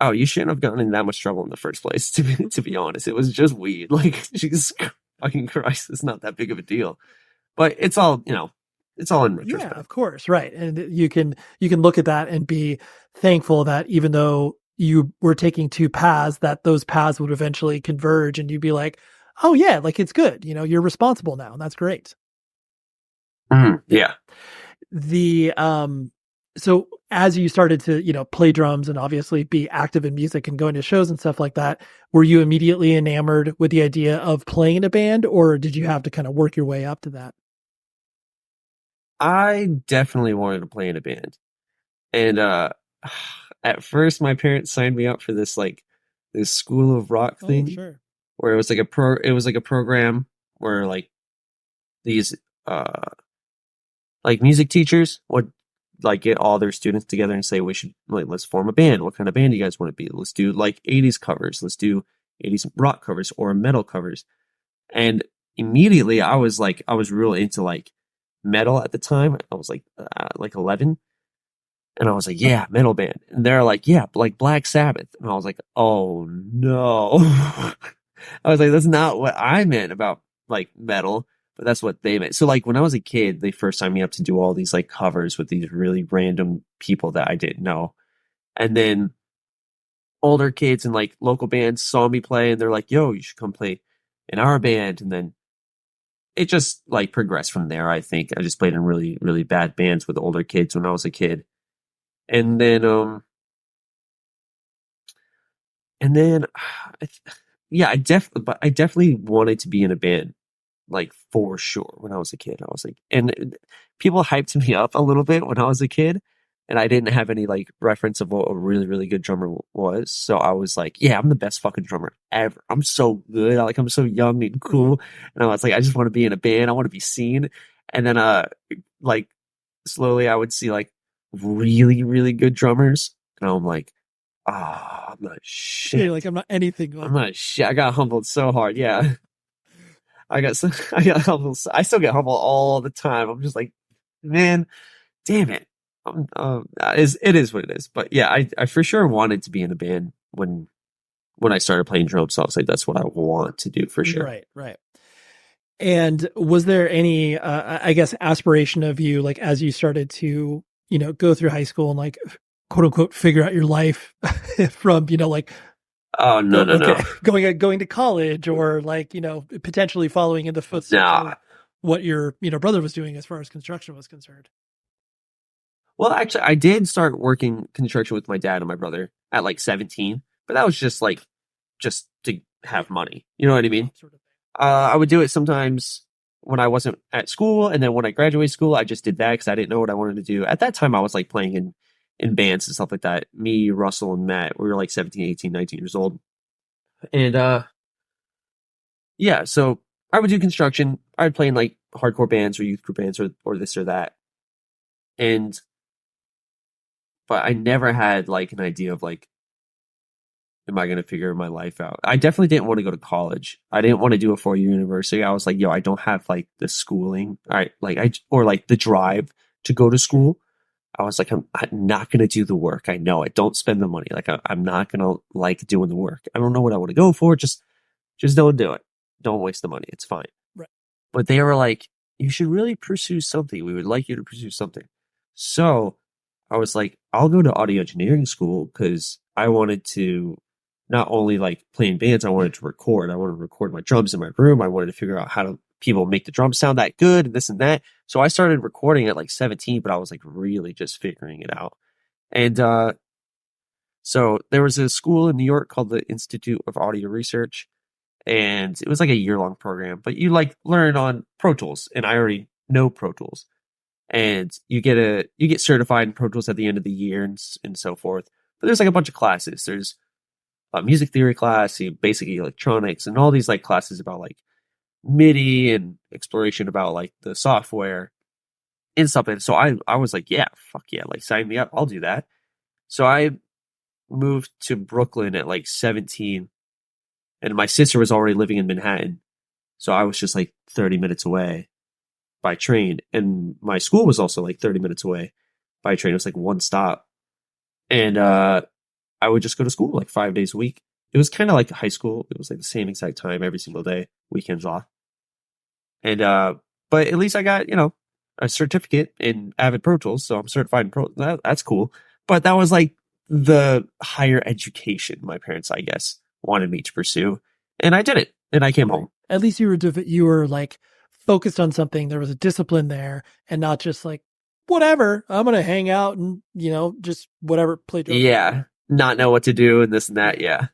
oh, you shouldn't have gotten in that much trouble in the first place. To be honest, it was just weird. Like, Jesus fucking Christ, it's not that big of a deal. But it's all, it's all in Yeah, retrospect. of course, right. And you can look at that and be thankful that even though you were taking two paths, that those paths would eventually converge, and you'd be like, oh yeah, like it's good. You're responsible now, and that's great. Yeah. The so as you started to play drums and obviously be active in music and going to shows and stuff like that, were you immediately enamored with the idea of playing in a band, or did you have to kind of work your way up to that? I definitely wanted to play in a band. And at first my parents signed me up for this school of rock thing, Sure. where it was like a program where like these like music teachers would like get all their students together and say, we should let's form a band. What kind of band do you guys want to be? Let's do like 80s covers. Let's do 80s rock covers or metal covers. And immediately I was real into like metal at the time. I was like 11. And I was like, yeah, metal band. And they're like, yeah, like Black Sabbath. And I was like, oh no. I was like, that's not what I meant about like metal, but that's what they meant. So like when I was a kid, they first signed me up to do all these like covers with these really random people that I didn't know. And then older kids and like local bands saw me play and they're like, yo, you should come play in our band. And then it just like progressed from there. I think I just played in really, really bad bands with older kids when I was a kid. And then, I definitely wanted to be in a band, like for sure. When I was a kid, I was like, and people hyped me up a little bit when I was a kid, and I didn't have any like reference of what a really, really good drummer was. So I was like, yeah, I'm the best fucking drummer ever. I'm so good. I'm so young and cool. And I was like, I just want to be in a band. I want to be seen. And then, like slowly I would see like really, really good drummers. And I'm like, I'm not shit. You're like, I'm not anything like I'm not shit. I got humbled so hard. Yeah. I got humbled. I still get humbled all the time. I'm just like, man, damn it. It is what it is. But yeah, I for sure wanted to be in a band when I started playing drums. So I was like, that's what I want to do for sure. Right. And was there any, I guess, aspiration of you, like as you started to, go through high school and like, quote unquote, figure out your life from, like, oh, no. going to college or like, potentially following in the footsteps of what your, brother was doing as far as construction was concerned? Well, actually, I did start working construction with my dad and my brother at like 17, but that was just to have money. You know what I mean? Sort of. I would do it sometimes when I wasn't at school. And then when I graduated school, I just did that because I didn't know what I wanted to do. At that time, I was like playing in bands and stuff like that. Me, Russell, and Matt, we were like 17, 18, 19 years old. And yeah, so I would do construction. I would play in like hardcore bands or youth group bands or this or that. But I never had like an idea of like, am I going to figure my life out? I definitely didn't want to go to college. I didn't want to do a 4-year university. I was like, yo, I don't have like the schooling, or like the drive to go to school. I was like, I'm not going to do the work. I know it. Don't spend the money. Like I'm not going to like doing the work. I don't know what I want to go for. Just don't do it. Don't waste the money. It's fine. Right. But they were like, you should really pursue something. We would like you to pursue something. So I was like, I'll go to audio engineering school because I wanted to not only like play in bands, I wanted to record. I wanted to record my drums in my room. I wanted to figure out how to people make the drums sound that good and this and that. So I started recording at like 17, but I was like really just figuring it out. And so there was a school in New York called the Institute of Audio Research, and it was like a year-long program, but you like learn on Pro Tools, and I already know Pro Tools. And you get certified in Pro Tools at the end of the year and so forth. But there's like a bunch of classes. There's a music theory class, basic electronics, and all these like classes about like MIDI and exploration about like the software and stuff. And so I was like, yeah, fuck yeah, like sign me up. I'll do that. So I moved to Brooklyn at like 17, and my sister was already living in Manhattan. So I was just like 30 minutes away by train, and my school was also like 30 minutes away by train. It was like one stop, and I would just go to school like 5 days a week. It was kind of like high school. It was like the same exact time every single day, weekends off. And but at least I got a certificate in Avid Pro Tools, so I'm certified in Pro. That's cool. But that was like the higher education my parents, I guess, wanted me to pursue, and I did it, and I came home. At least you were like focused on something. There was a discipline there, and not just like whatever. I'm gonna hang out and just whatever play drums. Yeah, not know what to do and this and that. Yeah.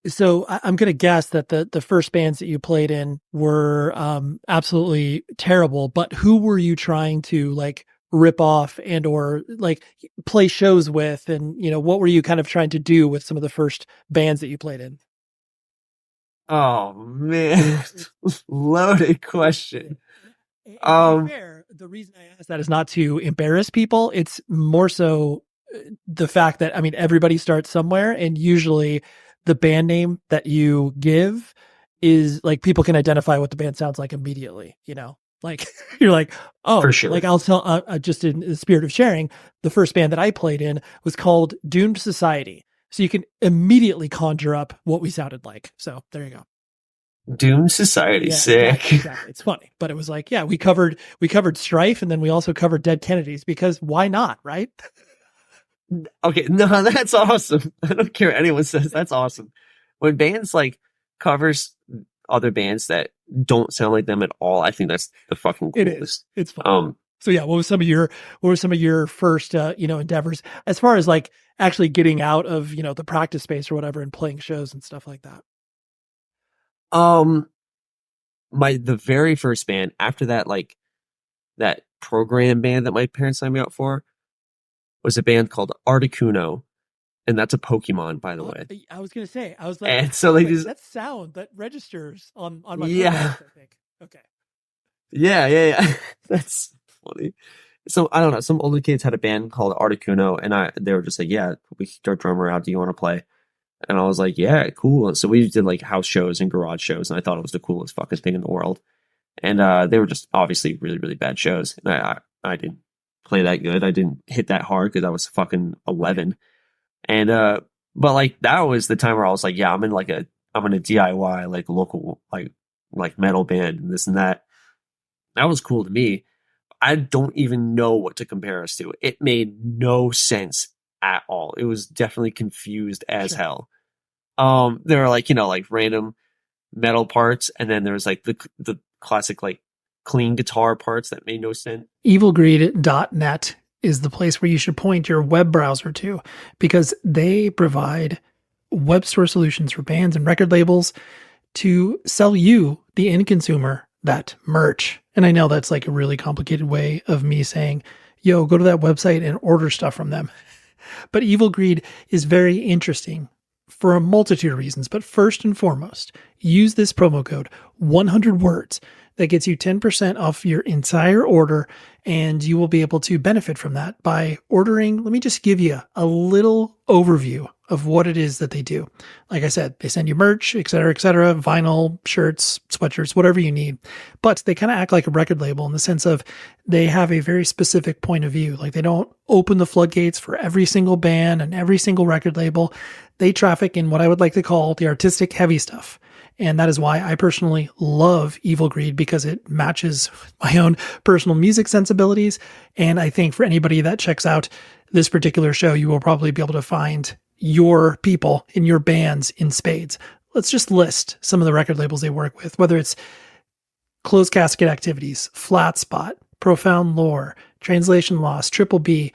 So I'm gonna guess that the first bands that you played in were absolutely terrible. But who were you trying to like rip off and or like play shows with, and what were you kind of trying to do with some of the first bands that you played in? Oh man, loaded question. Fair, the reason I asked that is not to embarrass people. It's more so the fact that everybody starts somewhere, and usually the band name that you give is like people can identify what the band sounds like immediately. Like you're like, oh, for sure. Like I'll tell just in the spirit of sharing, the first band that I played in was called Doomed Society. So you can immediately conjure up what we sounded like. So there you go. Doomed Society, yeah, sick. Exactly. It's funny, but it was like, yeah, we covered Strife, and then we also covered Dead Kennedys because why not, right? Okay, no, that's awesome. I don't care what anyone says. That's awesome. When bands like covers other bands that don't sound like them at all, I think that's the fucking coolest. It is. It's fun. So yeah, what were some of your first endeavors as far as like actually getting out of the practice space or whatever and playing shows and stuff like that? The very first band after that, like that program band that my parents signed me up for, was a band called Articuno, and that's a Pokemon, by the way. I was gonna say, I was like, and so like that sound that registers on my yeah, podcast, I think. Okay. Yeah. That's funny. So I don't know. Some older kids had a band called Articuno, and they were just like, "Yeah, we kicked our drummer out. Do you want to play?" And I was like, "Yeah, cool." And so we did like house shows and garage shows, and I thought it was the coolest fucking thing in the world. And they were just obviously really, really bad shows. And I didn't play that good. I didn't hit that hard because I was fucking 11. And but like that was the time where I was like, "Yeah, I'm in a DIY like local like metal band and this and that." That was cool to me. I don't even know what to compare us to. It made no sense at all. It was definitely confused as hell. There were like, like random metal parts, and then there was like the classic like clean guitar parts that made no sense. Evilgreed.net is the place where you should point your web browser to, because they provide web store solutions for bands and record labels to sell you, the end consumer, that merch. And I know that's like a really complicated way of me saying, yo, go to that website and order stuff from them. But Evil Greed is very interesting for a multitude of reasons. But first and foremost, use this promo code 100 words that gets you 10% off your entire order, and you will be able to benefit from that by ordering. Let me just give you a little overview of what it is that they do. Like I said, they send you merch, et cetera, vinyl, shirts, sweatshirts, whatever you need. But they kind of act like a record label in the sense of they have a very specific point of view. Like they don't open the floodgates for every single band and every single record label. They traffic in what I would like to call the artistic heavy stuff. And that is why I personally love Evil Greed, because it matches my own personal music sensibilities. And I think for anybody that checks out this particular show, you will probably be able to find your people in your bands in spades. Let's just list some of the record labels they work with, whether it's Closed Casket Activities, Flat Spot, Profound Lore, Translation Lost, Triple B.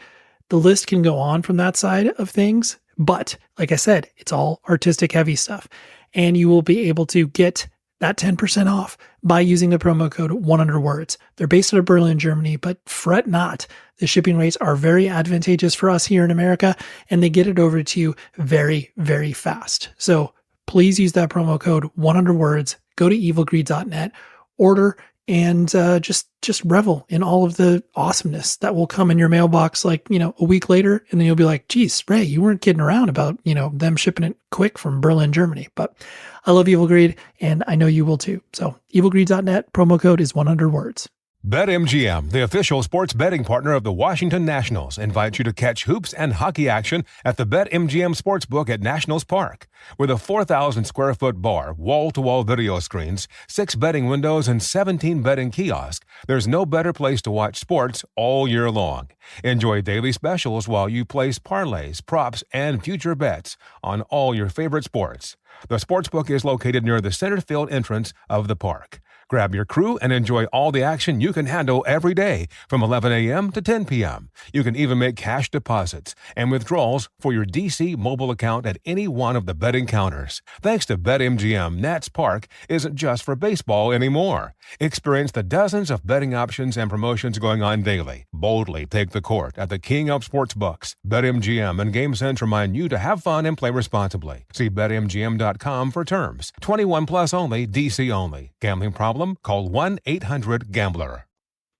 The list can go on from that side of things. But like I said, it's all artistic heavy stuff. And you will be able to get that 10% off by using the promo code 100 words. They're based out of Berlin, Germany, but fret not. The shipping rates are very advantageous for us here in America, and they get it over to you very, very fast. So please use that promo code 100 words. Go to evilgreed.net, order, and just revel in all of the awesomeness that will come in your mailbox like, a week later. And then you'll be like, geez, Ray, you weren't kidding around about, them shipping it quick from Berlin, Germany. But I love Evil Greed, and I know you will too. So evilgreed.net, promo code is 100 words. BetMGM, the official sports betting partner of the Washington Nationals, invites you to catch hoops and hockey action at the BetMGM Sportsbook at Nationals Park. With a 4,000-square-foot bar, wall-to-wall video screens, 6 betting windows, and 17 betting kiosks, there's no better place to watch sports all year long. Enjoy daily specials while you place parlays, props, and future bets on all your favorite sports. The Sportsbook is located near the center field entrance of the park. Grab your crew and enjoy all the action you can handle every day from 11 a.m. to 10 p.m. You can even make cash deposits and withdrawals for your DC mobile account at any one of the betting counters. Thanks to BetMGM, Nats Park isn't just for baseball anymore. Experience the dozens of betting options and promotions going on daily. Boldly take the court at the king of sportsbooks. BetMGM and GameSense remind you to have fun and play responsibly. See BetMGM.com for terms. 21 plus only, DC only. Gambling problem? Call 1-800-GAMBLER.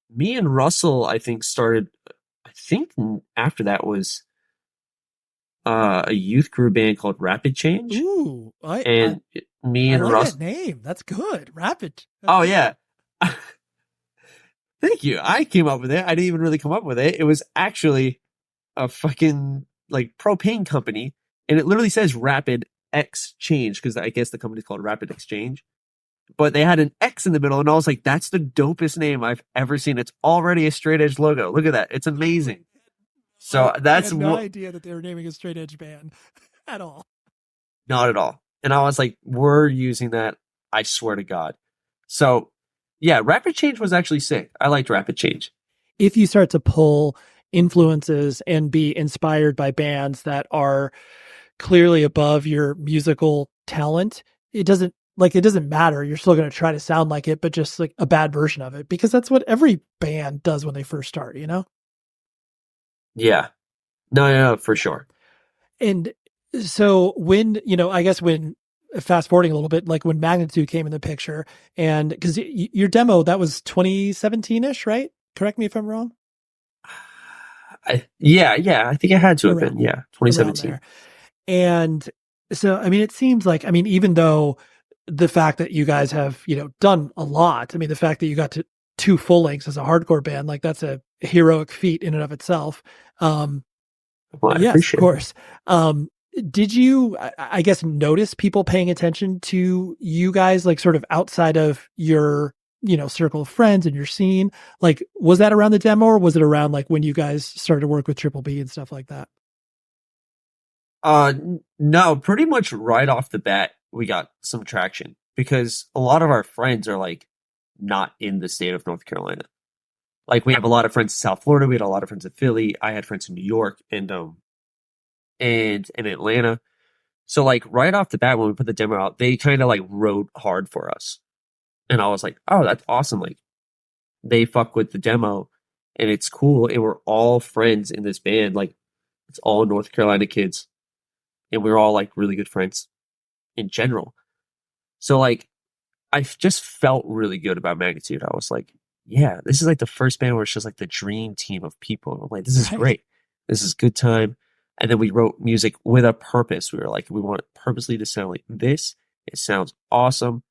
Me and Russell, I think, started, after that was a youth crew band called Rapid Change. Ooh, me and I like Russell. that name. That's good. Rapid. Oh, yeah. Thank you. I came up with it. I didn't even really come up with it. It was actually a fucking propane company, and it literally says Rapid Exchange because I guess the company's called Rapid Exchange. But they had an X in the middle, and I was like, that's the dopest name I've ever seen. It's already a straight edge logo. Look at that. It's amazing. So that's I had no idea that they were naming a straight edge band at all. Not at all. And I was like, we're using that. I swear to God. So yeah, Rapid Change was actually sick. I liked Rapid Change. If you start to pull influences and be inspired by bands that are clearly above your musical talent, it doesn't matter. You're still going to try to sound like it, but just like a bad version of it, because that's what every band does when they first start, you know? Yeah. No, for sure. And so when, I guess when fast forwarding a little bit, like when Magnitude came in the picture, and because your demo, that was 2017-ish, right? Correct me if I'm wrong. Yeah. I think it had to have been. Yeah. 2017. And so, it seems like, even though the fact that you guys have, done a lot. The fact that you got to 2 full lengths as a hardcore band, like that's a heroic feat in and of itself. Well, yes, of course. Did you, I guess, notice people paying attention to you guys, like sort of outside of your, circle of friends and your scene? Like, was that around the demo, or was it around like when you guys started to work with Triple B and stuff like that? No, pretty much right off the bat, we got some traction because a lot of our friends are like not in the state of North Carolina. Like we have a lot of friends in South Florida. We had a lot of friends in Philly. I had friends in New York and in Atlanta. So like right off the bat, when we put the demo out, they kind of like rode hard for us. And I was like, oh, that's awesome. Like they fuck with the demo and it's cool. And we're all friends in this band. Like it's all North Carolina kids. And we're all like really good friends in general. So like, I just felt really good about Magnitude. I was like, yeah, this is like the first band where it's just like the dream team of people. I'm like, this is great. This is good time. And then we wrote music with a purpose. We were like, we want it purposely to sound like this. It sounds awesome.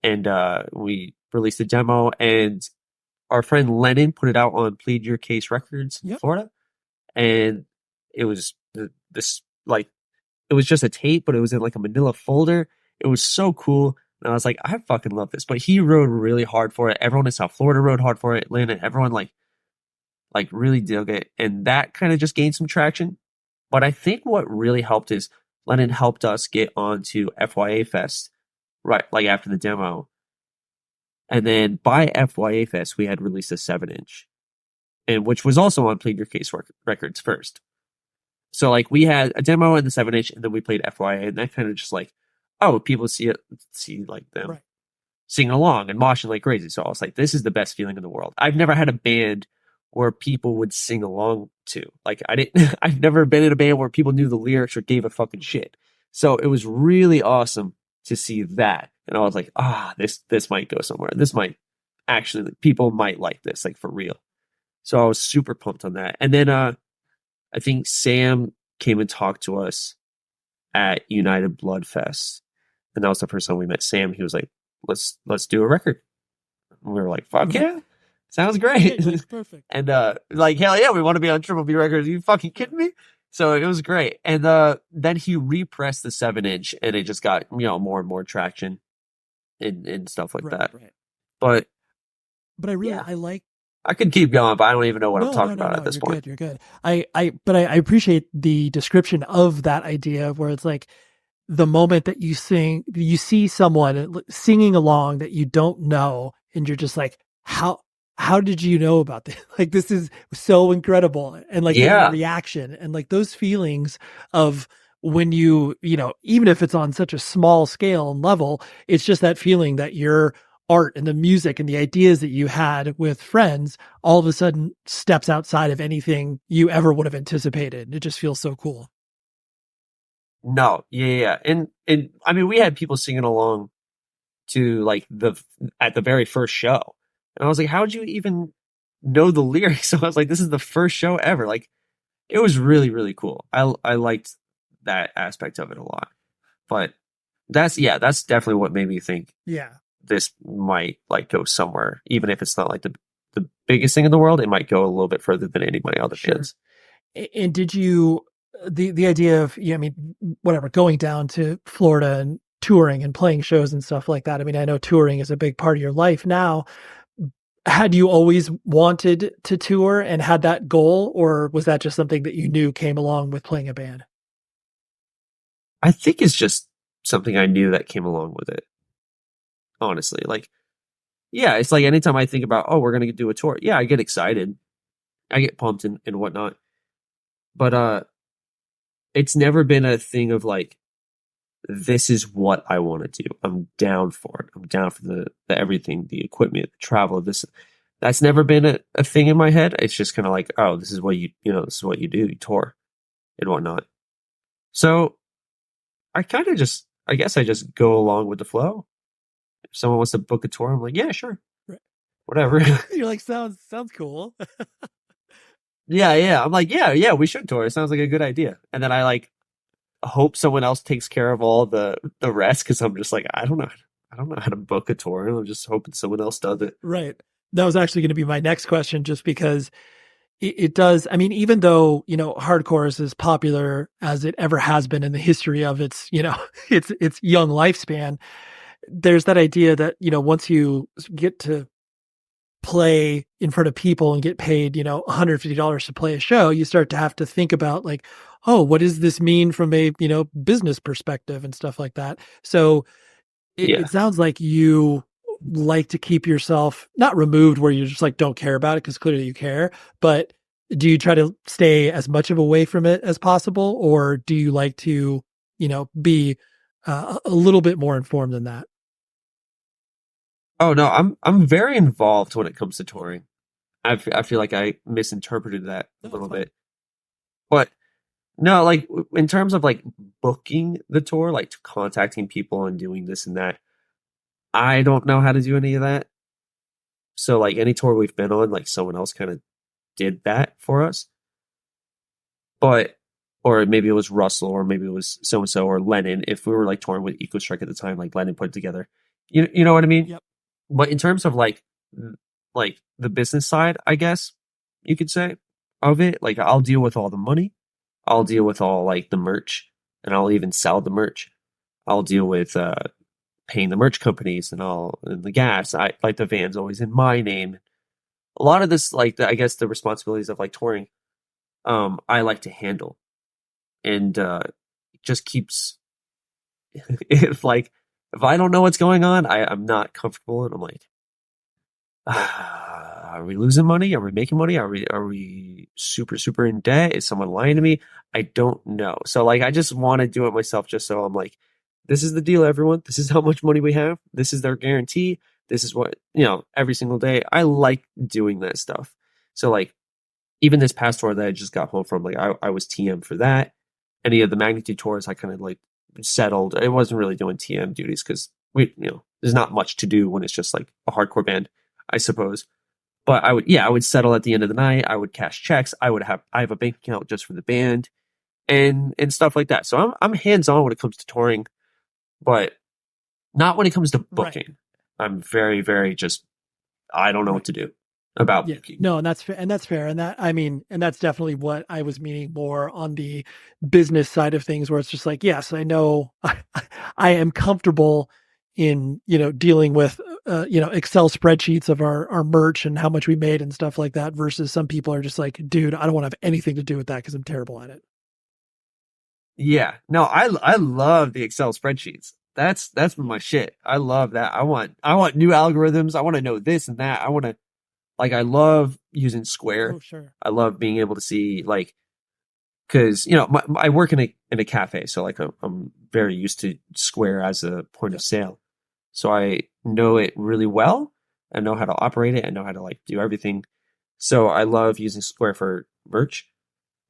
And we released a demo, and our friend Lennon put it out on Plead Your Case Records in Florida. And it was this like, it was just a tape, but it was in like a manila folder. It was so cool. And I was like, I fucking love this. But he rode really hard for it. Everyone in South Florida rode hard for it. Atlanta, everyone like really dug it. And that kind of just gained some traction. But I think what really helped is Lennon helped us get onto FYA Fest, right? Like after the demo. And then by FYA Fest, we had released a 7-inch, and which was also on Plead Your Case Records first. So like we had a demo and the 7-inch, and then we played FYA, and that kind of just like, oh, people see like them singing along and moshing like crazy. So I was like, this is the best feeling in the world. I've never had a band where people would sing along to. Like I've never been in a band where people knew the lyrics or gave a fucking shit. So it was really awesome to see that. And I was like, this might go somewhere. This might actually, people might like this, like for real. So I was super pumped on that. And then I think Sam came and talked to us at United Blood Fest. And that was the first time we met Sam. He was like, let's do a record. And we were like, fuck yeah. sounds great. Yeah, perfect. And like, hell yeah, we want to be on Triple B Records. Are you fucking kidding me? So it was great. And then he repressed the 7-inch, and it just got, more and more traction and stuff like that. Right. But I really, yeah. I like. I could keep going, but I don't even know what I'm talking about at this point. You're good. But I appreciate the description of that idea where it's like the moment that you see someone singing along that you don't know, and you're just like, how did you know about this? Like, this is so incredible. And like the reaction and like those feelings of when you even if it's on such a small scale and level, it's just that feeling that your art and the music and the ideas that you had with friends all of a sudden steps outside of anything you ever would have anticipated. It just feels so cool. No, yeah. And I mean, we had people singing along to like at the very first show. And I was like, how'd you even know the lyrics? So I was like, this is the first show ever. Like, it was really, really cool. I liked that aspect of it a lot. But that's definitely what made me think this might like go somewhere. Even if it's not like the biggest thing in the world, it might go a little bit further than any of my other kids. And did you, the idea of, whatever, going down to Florida and touring and playing shows and stuff like that. I mean, I know touring is a big part of your life now. Had you always wanted to tour and had that goal, or was that just something that you knew came along with playing a band? I think it's just something I knew that came along with it. Honestly, like, yeah, it's like anytime I think about, we're going to do a tour. Yeah, I get excited. I get pumped and whatnot. But it's never been a thing of like, this is what I want to do. I'm down for it. I'm down for the everything, the equipment, the travel. That's never been a thing in my head. It's just kind of like, this is what this is what you do. You tour and whatnot. So I guess I just go along with the flow. If someone wants to book a tour, I'm like, yeah, sure. Right. Whatever. You're like, sounds cool. Yeah. I'm like, yeah, we should tour. It sounds like a good idea. And then I like hope someone else takes care of all the rest, because I'm just like, I don't know how to book a tour. I'm just hoping someone else does it. Right. That was actually going to be my next question, just because it does. I mean, even though, hardcore is as popular as it ever has been in the history of its, its young lifespan, there's that idea that, once you get to play in front of people and get paid, $150 to play a show, you start to have to think about like, what does this mean from a, business perspective and stuff like that. So it sounds like you like to keep yourself not removed where you just like don't care about it, because clearly you care, but do you try to stay as much of away from it as possible, or do you like to, be a little bit more informed than that? Oh no, I'm very involved when it comes to touring. I feel like I misinterpreted that a little bit, but no, like in terms of like booking the tour, like contacting people and doing this and that, I don't know how to do any of that. So like any tour we've been on, like someone else kind of did that for us. Or maybe it was Russell, or maybe it was so-and-so, or Lennon. If we were like touring with EcoStrike at the time, like Lennon put it together. You know what I mean? Yep. But in terms of like the business side, I guess you could say, of it, like I'll deal with all the money. I'll deal with all like the merch, and I'll even sell the merch. I'll deal with paying the merch companies and the gas. I like the van's always in my name. A lot of this, like I guess the responsibilities of like touring, I like to handle, and it just keeps if I don't know what's going on, I'm not comfortable, and I'm like, are we losing money? Are we making money? Are we super, super in debt? Is someone lying to me? I don't know. So like, I just want to do it myself, just so I'm like, this is the deal, everyone. This is how much money we have. This is their guarantee. This is what, every single day. I like doing that stuff. So like, even this past tour that I just got home from, like I was TM for that. Any of the Magnitude tours, I kind of like settled. I wasn't really doing TM duties because there's not much to do when it's just like a hardcore band, I suppose. But I would settle at the end of the night. I would cash checks. I have a bank account just for the band and stuff like that. So I'm hands on when it comes to touring, but not when it comes to booking. Right. I'm very, very just, I don't know what to do. about Yeah, booking. no, and that's fair, and that I mean, and that's definitely what I was meaning more on the business side of things, where it's just like, yes, I know I am comfortable in dealing with Excel spreadsheets of our merch and how much we made and stuff like that, versus some people are just like, dude, I don't want to have anything to do with that because I'm terrible at it. Yeah, no, I love the Excel spreadsheets. That's my shit. I love that. I want new algorithms. I want to know this and that. I love using Square. Oh, sure. I love being able to see like, because I work in a cafe, so like I'm very used to Square as a point of sale, so I know it really well. I know how to operate it. I know how to like do everything. So I love using Square for merch,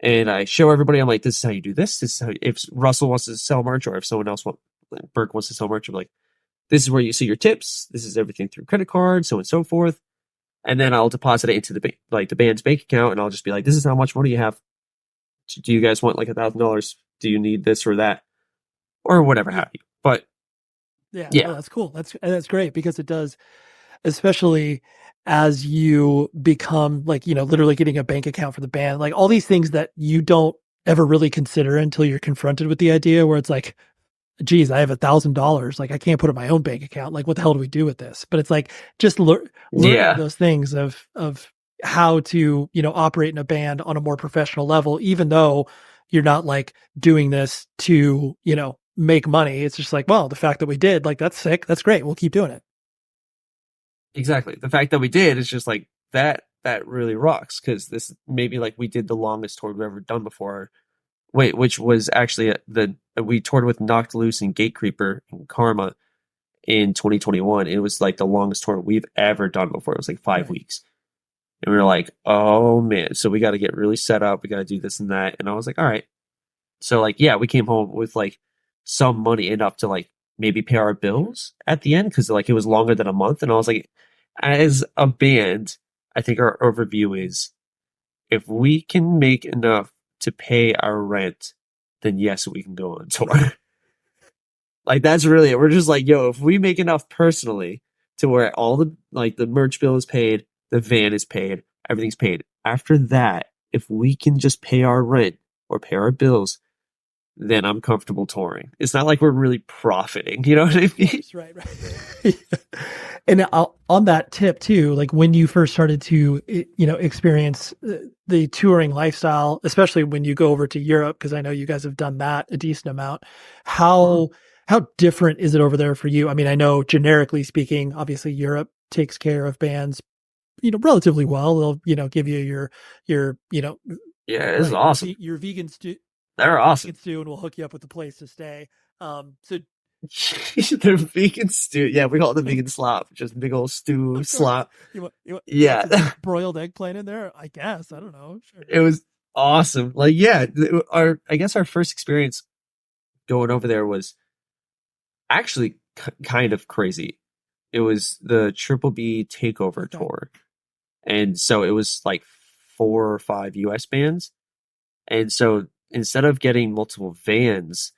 and I show everybody. I'm like, this is how you do this. This is how if Russell wants to sell merch, or if someone else Burke wants to sell merch, I'm like, this is where you see your tips. This is everything through credit card, so on and so forth. And then I'll deposit it into the band's bank account, and I'll just be like, this is how much money you have. Do you guys want like $1,000? Do you need this or that? Or whatever have you. But Yeah, yeah. no, that's cool. That's great, because it does, especially as you become like, literally getting a bank account for the band, like all these things that you don't ever really consider until you're confronted with the idea, where it's like, geez, I have $1,000. Like I can't put it in my own bank account. Like what the hell do we do with this? But it's like just learning those things of how to, operate in a band on a more professional level, even though you're not like doing this to, make money. It's just like, well, the fact that we did, like, that's sick. That's great. We'll keep doing it. Exactly. The fact that we did is just like that really rocks, because this maybe like we did the longest tour we've ever done before. Which was actually we toured with Knocked Loose and Gatecreeper and Karma in 2021. It was like the longest tour we've ever done before. It was like 5 weeks. And we were like, oh man, so we got to get really set up. We got to do this and that. And I was like, all right. So like, yeah, we came home with like some money enough to like maybe pay our bills at the end, because like it was longer than a month. And I was like, as a band, I think our overview is, if we can make enough to pay our rent, then yes, we can go on tour. Like that's really it. We're just like, yo, if we make enough personally to where all the like the merch bill is paid, the van is paid, everything's paid. After that, if we can just pay our rent or pay our bills, then I'm comfortable touring. It's not like we're really profiting, you know what I mean? Right. And on that tip too, like when you first started to, experience the touring lifestyle, especially when you go over to Europe, because I know you guys have done that a decent amount, how different is it over there for you? I mean, I know generically speaking, obviously Europe takes care of bands, relatively well. They'll, give you your, yeah, it's awesome. Your vegan stew. They're awesome. Vegan stew, and we'll hook you up with a place to stay. So they're vegan stew. Yeah, we call it the vegan slop. Just big old stew slop. You yeah. Want broiled eggplant in there? I guess. I don't know. Sure. It was awesome. Like, yeah, I guess our first experience going over there was actually kind of crazy. It was the Triple B Takeover tour. And so it was like 4 or 5 US bands. And so instead of getting multiple vans,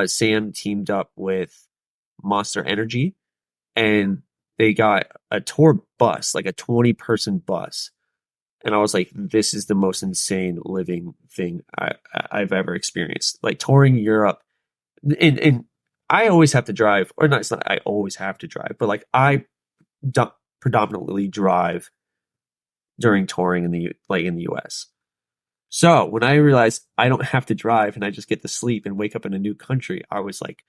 Sam teamed up with Monster Energy, and they got a tour bus, like a 20-person bus. And I was like, this is the most insane living thing I've ever experienced. Like touring Europe, and I always have to drive, or not, it's not I always have to drive, but like I predominantly drive during touring in the US. So when I realized I don't have to drive and I just get to sleep and wake up in a new country, I was like,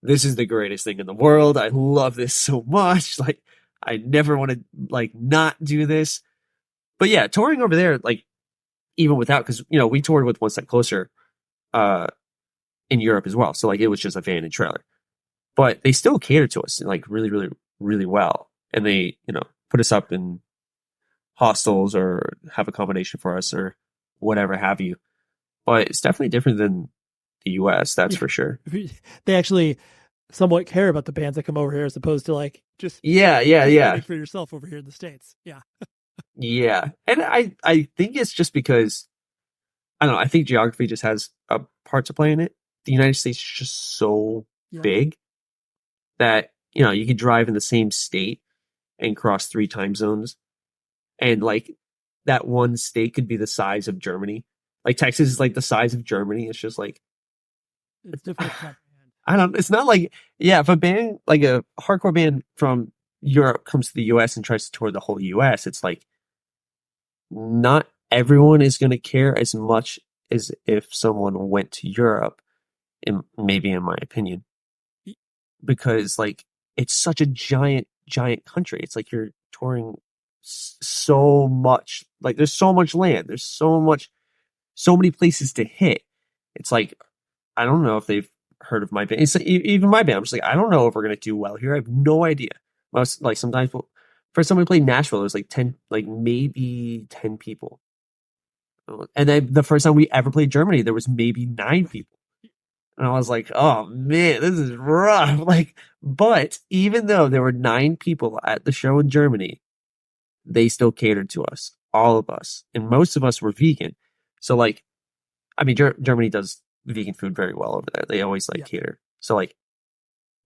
this is the greatest thing in the world. I love this so much. Like, I never want to like not do this. But yeah, touring over there, like even without, because we toured with One Step Closer in Europe as well. So like it was just a van and trailer. But they still cater to us like really, really, really well. And they, put us up in hostels or have accommodation for us or whatever have you. But it's definitely different than the US, that's for sure. They actually somewhat care about the bands that come over here as opposed to like just yeah for yourself over here in the States. Yeah. Yeah. And I think it's just because I don't know, I think geography just has a part to play in it. The United States is just so big that you can drive in the same state and cross 3 time zones and like that one state could be the size of Germany. Like Texas is like the size of Germany. It's just like, It's difficult to comprehend. it's not like, yeah, if a band, like a hardcore band from Europe comes to the US and tries to tour the whole US, it's like, not everyone is going to care as much as if someone went to Europe, maybe in my opinion, because like it's such a giant country. It's like you're touring so much, like there's so much land, there's so many places to hit. It's like, I don't know if they've heard of my band. It's like, even my band, I'm just like, I don't know if we're going to do well here. I have no idea. Most, like sometimes first time we played Nashville, it was like 10, like maybe 10 people. And then the first time we ever played Germany, there was maybe 9 people. And I was like, oh man, this is rough. Like, but even though there were 9 people at the show in Germany, they still catered to us, all of us. And most of us were vegan. So like, I mean, Germany does vegan food very well over there. They always like cater. So like,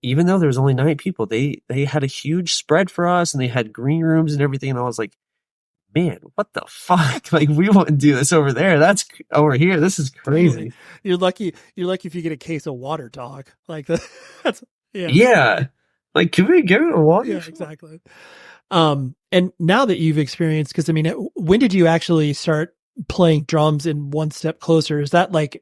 even though there was only 9 people, they had a huge spread for us and they had green rooms and everything. And I was like, man, what the fuck? Like, we wouldn't do this over there. That's over here. This is crazy. You're lucky if you get a case of water, dog. Like that's yeah. Like, can we give it a water? Yeah, exactly. And now that you've experienced, because I mean, when did you actually start playing drums in One Step Closer? Is that like,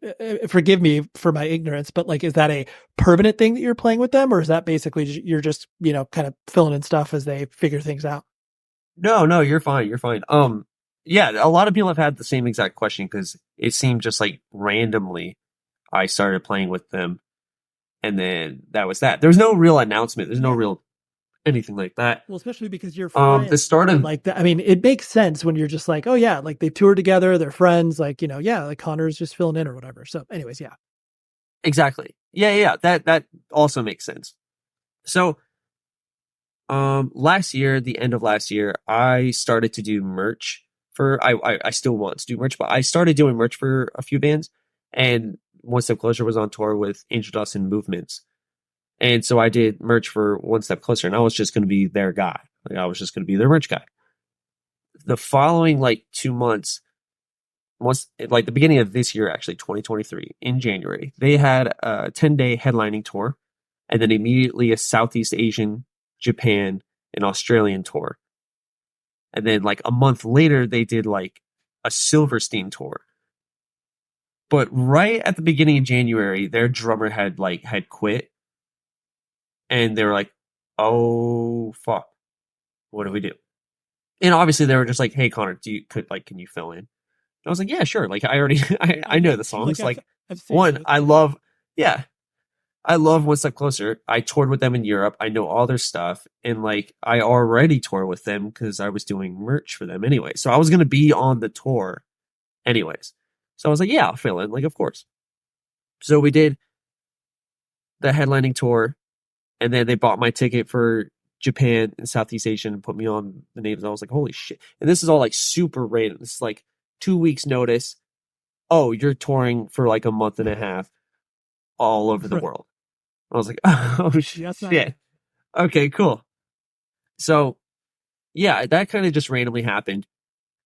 forgive me for my ignorance, but like, is that a permanent thing that you're playing with them, or is that basically you're just, kind of filling in stuff as they figure things out? No, you're fine. Yeah, a lot of people have had the same exact question because it seemed just like randomly I started playing with them, and then that was that. There's no real announcement. There's no real anything like that. Well, especially because you're friends. The start of like that. I mean, it makes sense when you're just like, oh yeah, like they've toured together, they're friends, like, like Connor's just filling in or whatever. So anyways, yeah. Exactly. Yeah. That also makes sense. So, last year, the end of last year, I started to do merch for, I still want to do merch, but I started doing merch for a few bands, and One Step Closer was on tour with Angel Dust and Movements. And so I did merch for One Step Closer, and I was just going to be their guy. Like, I was just going to be their merch guy. The following, 2 months, the beginning of this year, actually, 2023, in January, they had a 10-day headlining tour, and then immediately a Southeast Asian, Japan, and Australian tour. And then, a month later, they did, a Silverstein tour. But right at the beginning of January, their drummer had quit. And they were like, oh, fuck. What do we do? And obviously they were just like, hey, Connor, can you fill in? And I was like, yeah, sure. I already, I know the songs. I love One Step Closer. I toured with them in Europe. I know all their stuff. And I already tour with them because I was doing merch for them anyway. So I was going to be on the tour anyways. So I was like, yeah, I'll fill in. Of course. So we did the headlining tour. And then they bought my ticket for Japan and Southeast Asia and put me on the names. And I was like, holy shit. And this is all super random. This is 2 weeks notice. Oh, you're touring for a month and a half all over the world. I was like, oh shit. Okay, cool. So yeah, that kind of just randomly happened.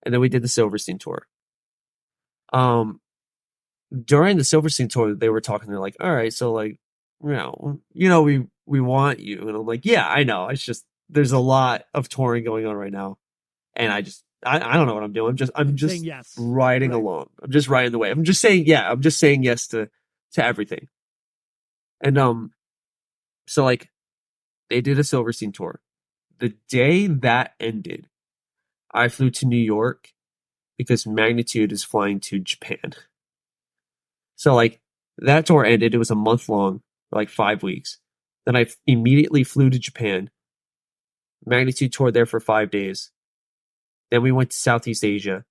And then we did the Silverstein tour. During the Silverstein tour, they were talking, they're like, all right, so we want you. And I'm like, yeah, I know. It's just, there's a lot of touring going on right now. And I don't know what I'm doing. I'm just yes. riding along. I'm just riding the wave. I'm just saying yes to everything. And, so they did a Silverstein tour. The day that ended, I flew to New York because Magnitude is flying to Japan. So that tour ended. It was a month long, 5 weeks. Then I immediately flew to Japan. Magnitude toured there for 5 days. Then we went to Southeast Asia.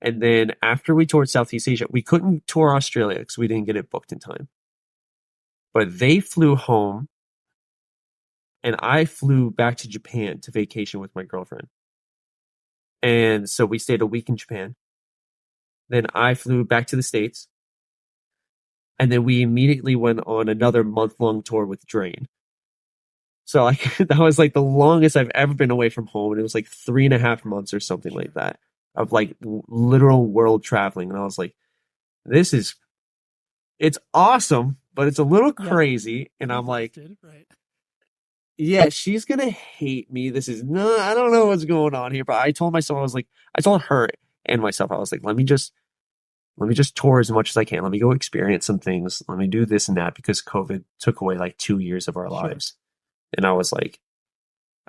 And then after we toured Southeast Asia, we couldn't tour Australia because we didn't get it booked in time. But they flew home. And I flew back to Japan to vacation with my girlfriend. And so we stayed a week in Japan. Then I flew back to the States. And then we immediately went on another month-long tour with Drain. So like that was like the longest I've ever been away from home, and it was like 3.5 months or something like that of like literal world traveling. And I was like, it's awesome, but it's a little crazy. And I'm like, right. yeah, she's gonna hate me. I don't know what's going on here. But I told myself, I told her and myself, I was like, let me just tour as much as I can. Let me go experience some things. Let me do this and that, because COVID took away like 2 years of our lives. And I was like,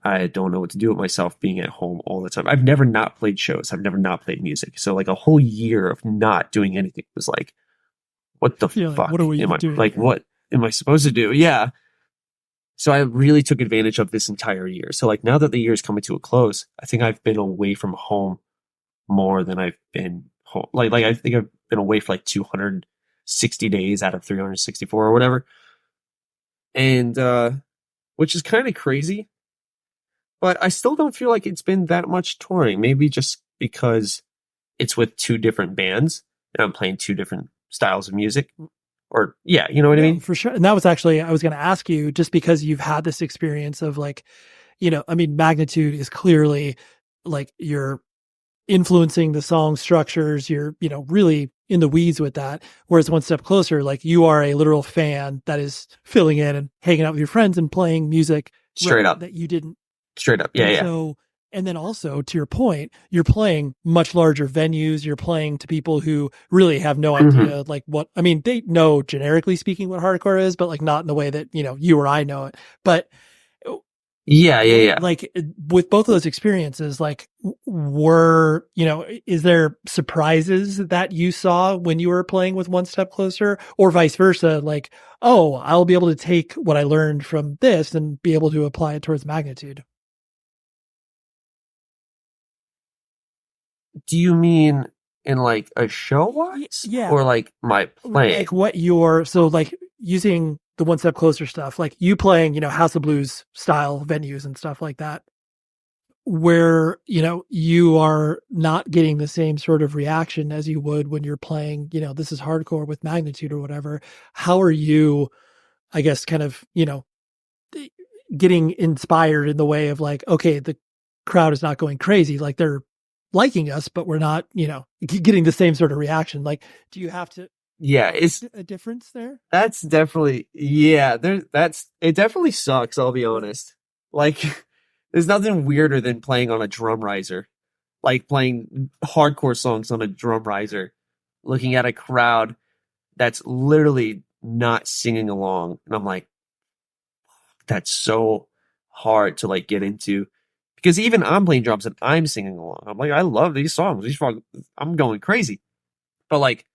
I don't know what to do with myself being at home all the time. I've never not played shows. I've never not played music. So like a whole year of not doing anything was like, what the fuck? Like, what are we doing? Like, what am I supposed to do? Yeah. So I really took advantage of this entire year. So like now that the year is coming to a close, I think I've been away from home more than I've been home. Like I think I've been away for like 260 days out of 364 or whatever. And, which is kind of crazy, but I still don't feel like it's been that much touring. Maybe just because it's with two different bands and I'm playing two different styles of music. Or, yeah, you know what I mean? For sure. And that was actually, I was going to ask you, just because you've had this experience of like, I mean, Magnitude is clearly like you're influencing the song structures, you're, really in the weeds with that. Whereas One Step Closer, like you are a literal fan that is filling in and hanging out with your friends and playing music straight up that you didn't. Straight up. Yeah. So, and then also to your point, you're playing much larger venues. You're playing to people who really have no idea, like they know generically speaking what hardcore is, but like not in the way that, you or I know it. But yeah. Like with both of those experiences, like is there surprises that you saw when you were playing with One Step Closer, or vice versa? Like, oh, I'll be able to take what I learned from this and be able to apply it towards Magnitude. Do you mean in like a show wise? Yeah. Or like my playing? Like so like using the One Step Closer stuff, like you playing, House of Blues style venues and stuff like that, where, you are not getting the same sort of reaction as you would when you're playing, this is hardcore with Magnitude or whatever. How are you, I guess, kind of, getting inspired in the way of like, okay, the crowd is not going crazy. Like they're liking us, but we're not, getting the same sort of reaction. Like, do you have to? Yeah, it's a difference there. That's definitely, it definitely sucks. I'll be honest. Like, there's nothing weirder than playing on a drum riser, like playing hardcore songs on a drum riser, looking at a crowd that's literally not singing along. And I'm like, that's so hard to like get into, because even I'm playing drums and I'm singing along. I'm like, I love these songs. I'm going crazy. But like,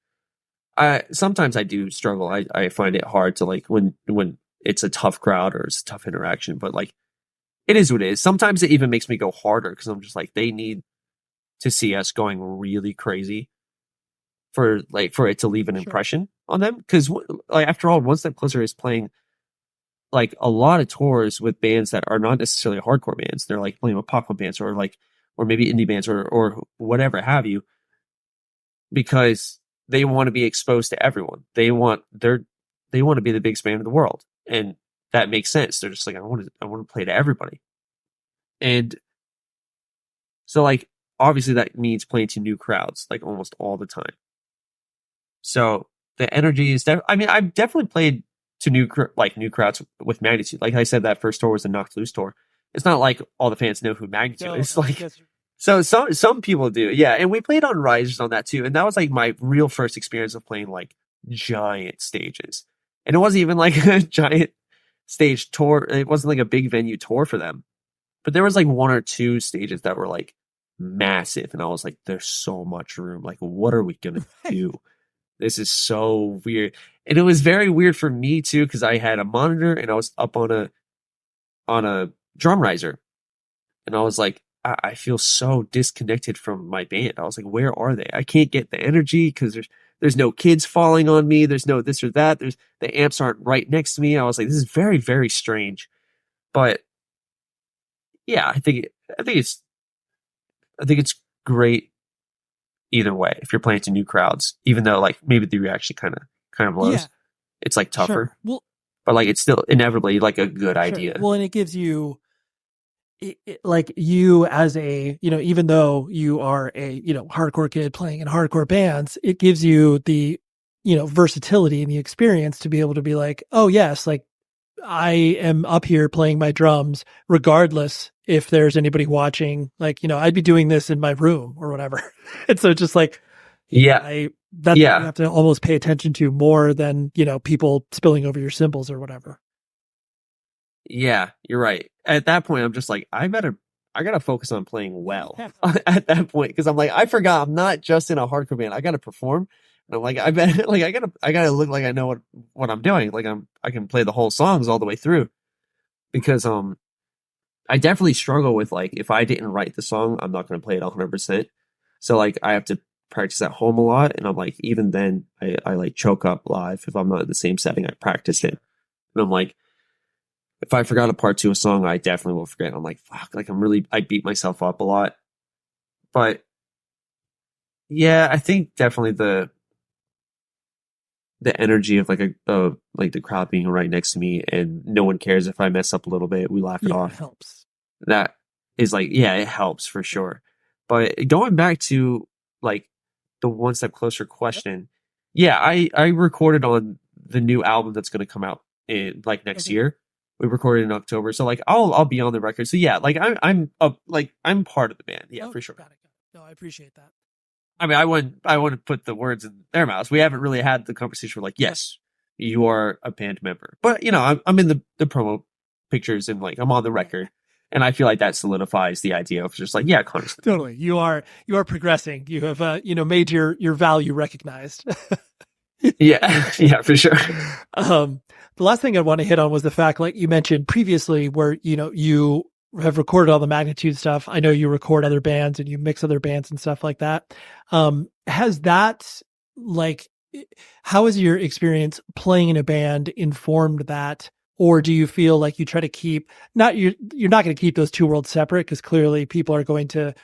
sometimes I do struggle. I find it hard to like when it's a tough crowd or it's a tough interaction, but like it is what it is. Sometimes it even makes me go harder because I'm just like, they need to see us going really crazy for it to leave an impression on them. Because like after all, One Step Closer is playing like a lot of tours with bands that are not necessarily hardcore bands. They're like playing with pop bands or maybe indie bands or whatever have you, because they want to be exposed to everyone. They want to be the biggest band in the world. And that makes sense. They're just like, I want to play to everybody. And so like, obviously that means playing to new crowds, like almost all the time. So the energy is I've definitely played to new crowds with Magnitude. Like I said, that first tour was the Knocked Loose tour. It's not like all the fans know who Magnitude is. Like, so some people do. Yeah. And we played on risers on that too. And that was like my real first experience of playing like giant stages. And it wasn't even like a giant stage tour. It wasn't like a big venue tour for them, but there was like one or two stages that were like massive. And I was like, there's so much room. Like, what are we going to do? This is so weird. And it was very weird for me too, because I had a monitor and I was up on a drum riser. And I was like, I feel so disconnected from my band. I was like, where are they? I can't get the energy because there's no kids falling on me. There's no this or that. The amps aren't right next to me. I was like, this is very, very strange. But yeah, I think it's great either way if you're playing to new crowds, even though like maybe the reaction kind of lows. Yeah. It's like tougher. Sure. Well, but like it's still inevitably like a good Sure. idea. Well, and it gives you, like you as a, even though you are a, hardcore kid playing in hardcore bands, it gives you the, versatility and the experience to be able to be like, oh yes, like I am up here playing my drums regardless if there's anybody watching, like, I'd be doing this in my room or whatever. And so just like, Yeah. that's Yeah. what you have to almost pay attention to more than, people spilling over your cymbals or whatever. Yeah, you're right. At that point, I'm just like, I gotta focus on playing well at that point. Cause I'm like, I forgot I'm not just in a hardcore band. I gotta perform. And I'm like, I gotta look like I know what I'm doing. Like I can play the whole songs all the way through because, I definitely struggle with like, if I didn't write the song, I'm not going to play it 100%. So like, I have to practice at home a lot. And I'm like, even then I like choke up live. If I'm not in the same setting, I practice it. And I'm like, if I forgot a part to a song, I definitely will forget. I'm like, fuck, like I beat myself up a lot. But yeah, I think definitely the energy of like like the crowd being right next to me and no one cares if I mess up a little bit. We laugh it off. It helps. That is like, yeah, it helps for sure. But going back to like the one step closer question. Yeah, I recorded on the new album that's going to come out in like next year. We recorded in October, so like I'll be on the record. So yeah, like I'm part of the band. Yeah, for sure. Got it. No, I appreciate that. I mean, I wouldn't put the words in their mouths. We haven't really had the conversation where like, yes, you are a band member, but I'm in the promo pictures and like I'm on the record, and I feel like that solidifies the idea of just like, yeah, Connor's totally. You are progressing. You have made your value recognized. yeah, for sure. The last thing I want to hit on was the fact, like you mentioned previously, where, you have recorded all the Magnitude stuff. I know you record other bands and you mix other bands and stuff like that. Has that, like, how has your experience playing in a band informed that? Or do you feel like you try to keep, you're not going to keep those two worlds separate because clearly people are going to,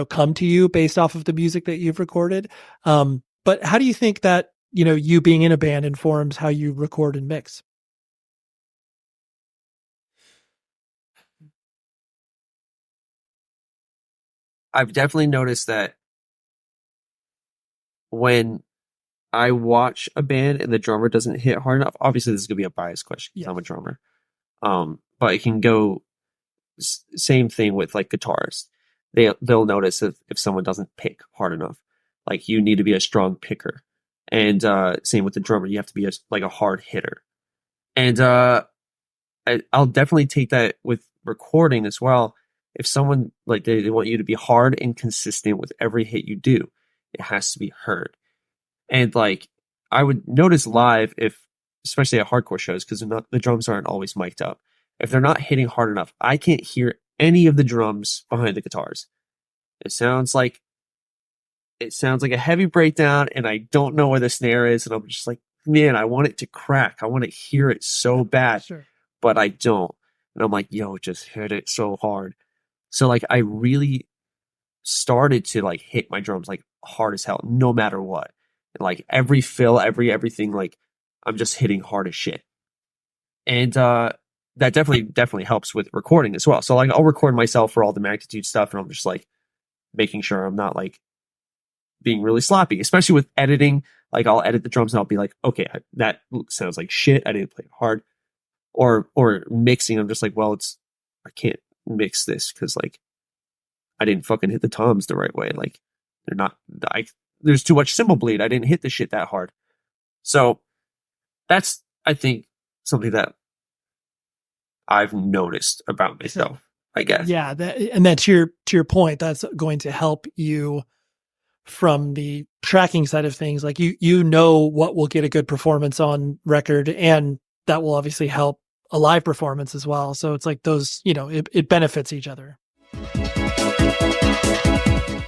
come to you based off of the music that you've recorded. But how do you think that, you being in a band informs how you record and mix? I've definitely noticed that when I watch a band and the drummer doesn't hit hard enough, obviously this is going to be a biased question because I'm a drummer. But it can go same thing with like guitarists. They'll notice if someone doesn't pick hard enough, like you need to be a strong picker. And same with the drummer, you have to be a hard hitter. And I'll definitely take that with recording as well. If someone like they want you to be hard and consistent with every hit you do, it has to be heard. And like I would notice live, if especially at hardcore shows, because the drums aren't always mic'd up. If they're not hitting hard enough, I can't hear any of the drums behind the guitars. It sounds like a heavy breakdown, and I don't know where the snare is, and I'm just like, man, I want it to crack. I want to hear it so bad, but I don't. And I'm like, yo, just hit it so hard. So like I really started to like hit my drums like hard as hell, no matter what. And like every fill, everything, like I'm just hitting hard as shit. And that definitely helps with recording as well. So like I'll record myself for all the Magnitude stuff, and I'm just like making sure I'm not like being really sloppy, especially with editing. Like I'll edit the drums and I'll be like, okay, that sounds like shit. I didn't play it hard. Or mixing, I'm just like, well, I can't mix this because like I didn't fucking hit the toms the right way. Like there's too much cymbal bleed. I didn't hit the shit that hard. So that's, I think, something that I've noticed about myself, I guess. Yeah. And that's to your point, that's going to help you from the tracking side of things. Like you know what will get a good performance on record, and that will obviously help a live performance as well. So it's like those, it benefits each other.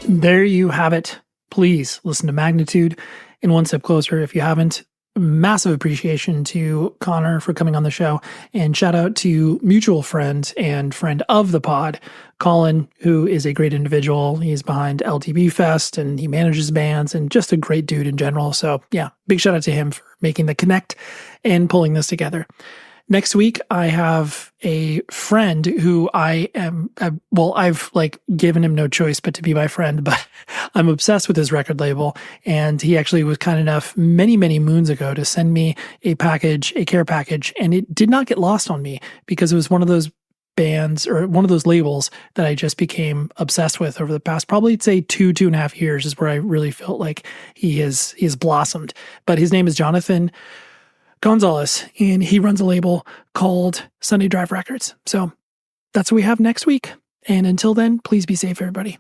There you have it. Please listen to Magnitude and One Step Closer if you haven't. Massive appreciation to Connor for coming on the show, and shout out to mutual friend and friend of the pod, Colin, who is a great individual. He's behind LTB Fest and he manages bands and just a great dude in general. So yeah, big shout out to him for making the connect and pulling this together. Next week, I have a friend who I've like given him no choice but to be my friend, but I'm obsessed with his record label. And he actually was kind enough many, many moons ago to send me a care package. And it did not get lost on me because it was one of those bands or one of those labels that I just became obsessed with over the past, probably say 2.5 years is where I really felt like he has blossomed. But his name is Jonathan Gonzalez, and he runs a label called Sunday Drive Records. So that's what we have next week. And until then, please be safe, everybody.